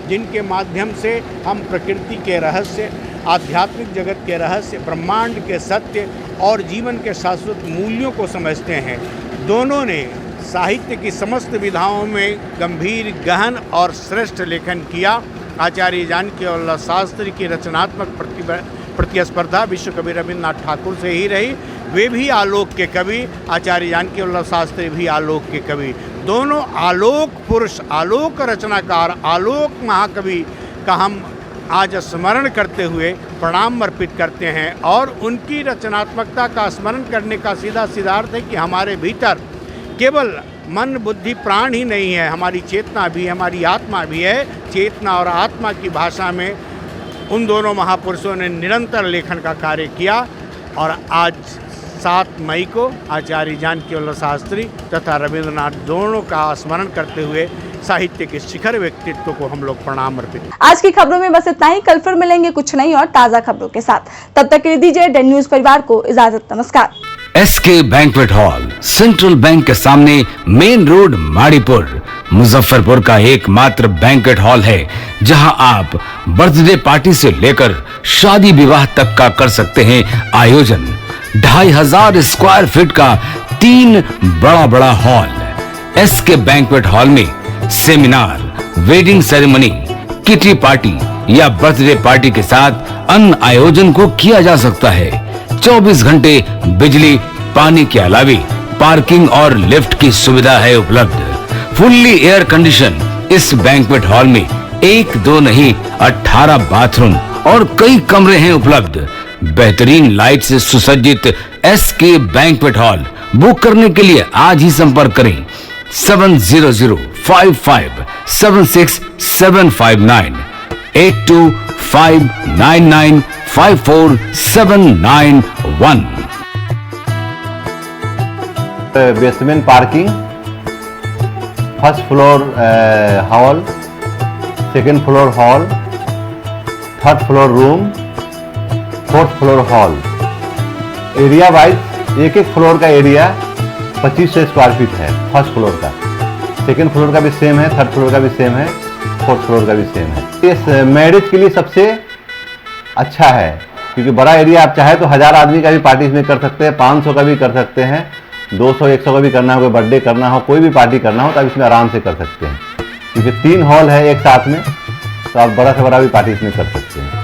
जिनके माध्यम से हम प्रकृति के रहस्य, आध्यात्मिक जगत के रहस्य, ब्रह्मांड के सत्य और जीवन के शाश्वत मूल्यों को समझते हैं। दोनों ने साहित्य की समस्त विधाओं में गंभीर, गहन और श्रेष्ठ लेखन किया। आचार्य जानकी वल्लभ शास्त्री की रचनात्मक प्रतिस्पर्धा विश्व कवि रविन्द्रनाथ ठाकुर से ही रही। वे भी आलोक के कवि, आचार्य जानकी वल्लभ शास्त्री भी आलोक के कवि। दोनों आलोक पुरुष, आलोक रचनाकार, आलोक महाकवि का हम आज स्मरण करते हुए प्रणाम अर्पित करते हैं। और उनकी रचनात्मकता का स्मरण करने का सीधा अर्थ है कि हमारे भीतर केवल मन, बुद्धि, प्राण ही नहीं है, हमारी चेतना भी, हमारी आत्मा भी है। चेतना और आत्मा की भाषा में उन दोनों महापुरुषों ने निरंतर लेखन का कार्य किया। और आज 7 मई को आचार्य जानकी वल्लभ शास्त्री तथा रविंद्रनाथ दोनों का स्मरण करते हुए साहित्य के शिखर व्यक्तित्व को हम लोग प्रणाम अर्पित। आज की खबरों में बस इतना ही। कल फिर मिलेंगे कुछ नई और ताजा खबरों के साथ। तब तक के लिए दीजिए डेन न्यूज परिवार को इजाजत। नमस्कार। SK banquet hall, central bank के सामने, मेन रोड, माड़ीपुर, मुजफ्फरपुर का एकमात्र बैंक्वेट हॉल है जहां आप बर्थडे पार्टी से लेकर शादी विवाह तक का कर सकते हैं आयोजन। 2500 स्क्वायर फीट का 3 बड़ा हॉल। एसके बैंक्वेट हॉल में seminar, wedding ceremony, kitty party या बर्थडे पार्टी के साथ अन्य आयोजन को किया जा सकता है। 24 घंटे बिजली, पानी के अलावे पार्किंग और लिफ्ट की सुविधा है उपलब्ध। फुल्ली एयर कंडीशन इस बैंक्वेट हॉल में 1, 2 नहीं 18 बाथरूम और कई कमरे हैं उपलब्ध। बेहतरीन लाइट से सुसज्जित एसके बैंक्वेट हॉल बुक करने के लिए आज ही संपर्क करें 7005576759 8259954791। Basement parking, first floor hall, second floor hall, third floor room, fourth floor hall. Area wise एक फ्लोर का एरिया 2500 स्क्वायर फीट है फर्स्ट फ्लोर का। सेकेंड फ्लोर का भी सेम है, थर्ड फ्लोर का भी सेम है, फोर्थ फ्लोर का भी सेम है। इस मैरिज के लिए सबसे अच्छा है क्योंकि बड़ा एरिया, आप चाहे तो 1000 आदमी का भी पार्टी इसमें कर सकते हैं, 500 का भी कर सकते हैं, 200-100 का भी करना हो, कोई बर्थडे करना हो, कोई भी पार्टी करना हो तो आप इसमें आराम से कर सकते हैं क्योंकि 3 हॉल है एक साथ में, तो आप बड़ा से बड़ा भी पार्टी इसमें कर सकते हैं।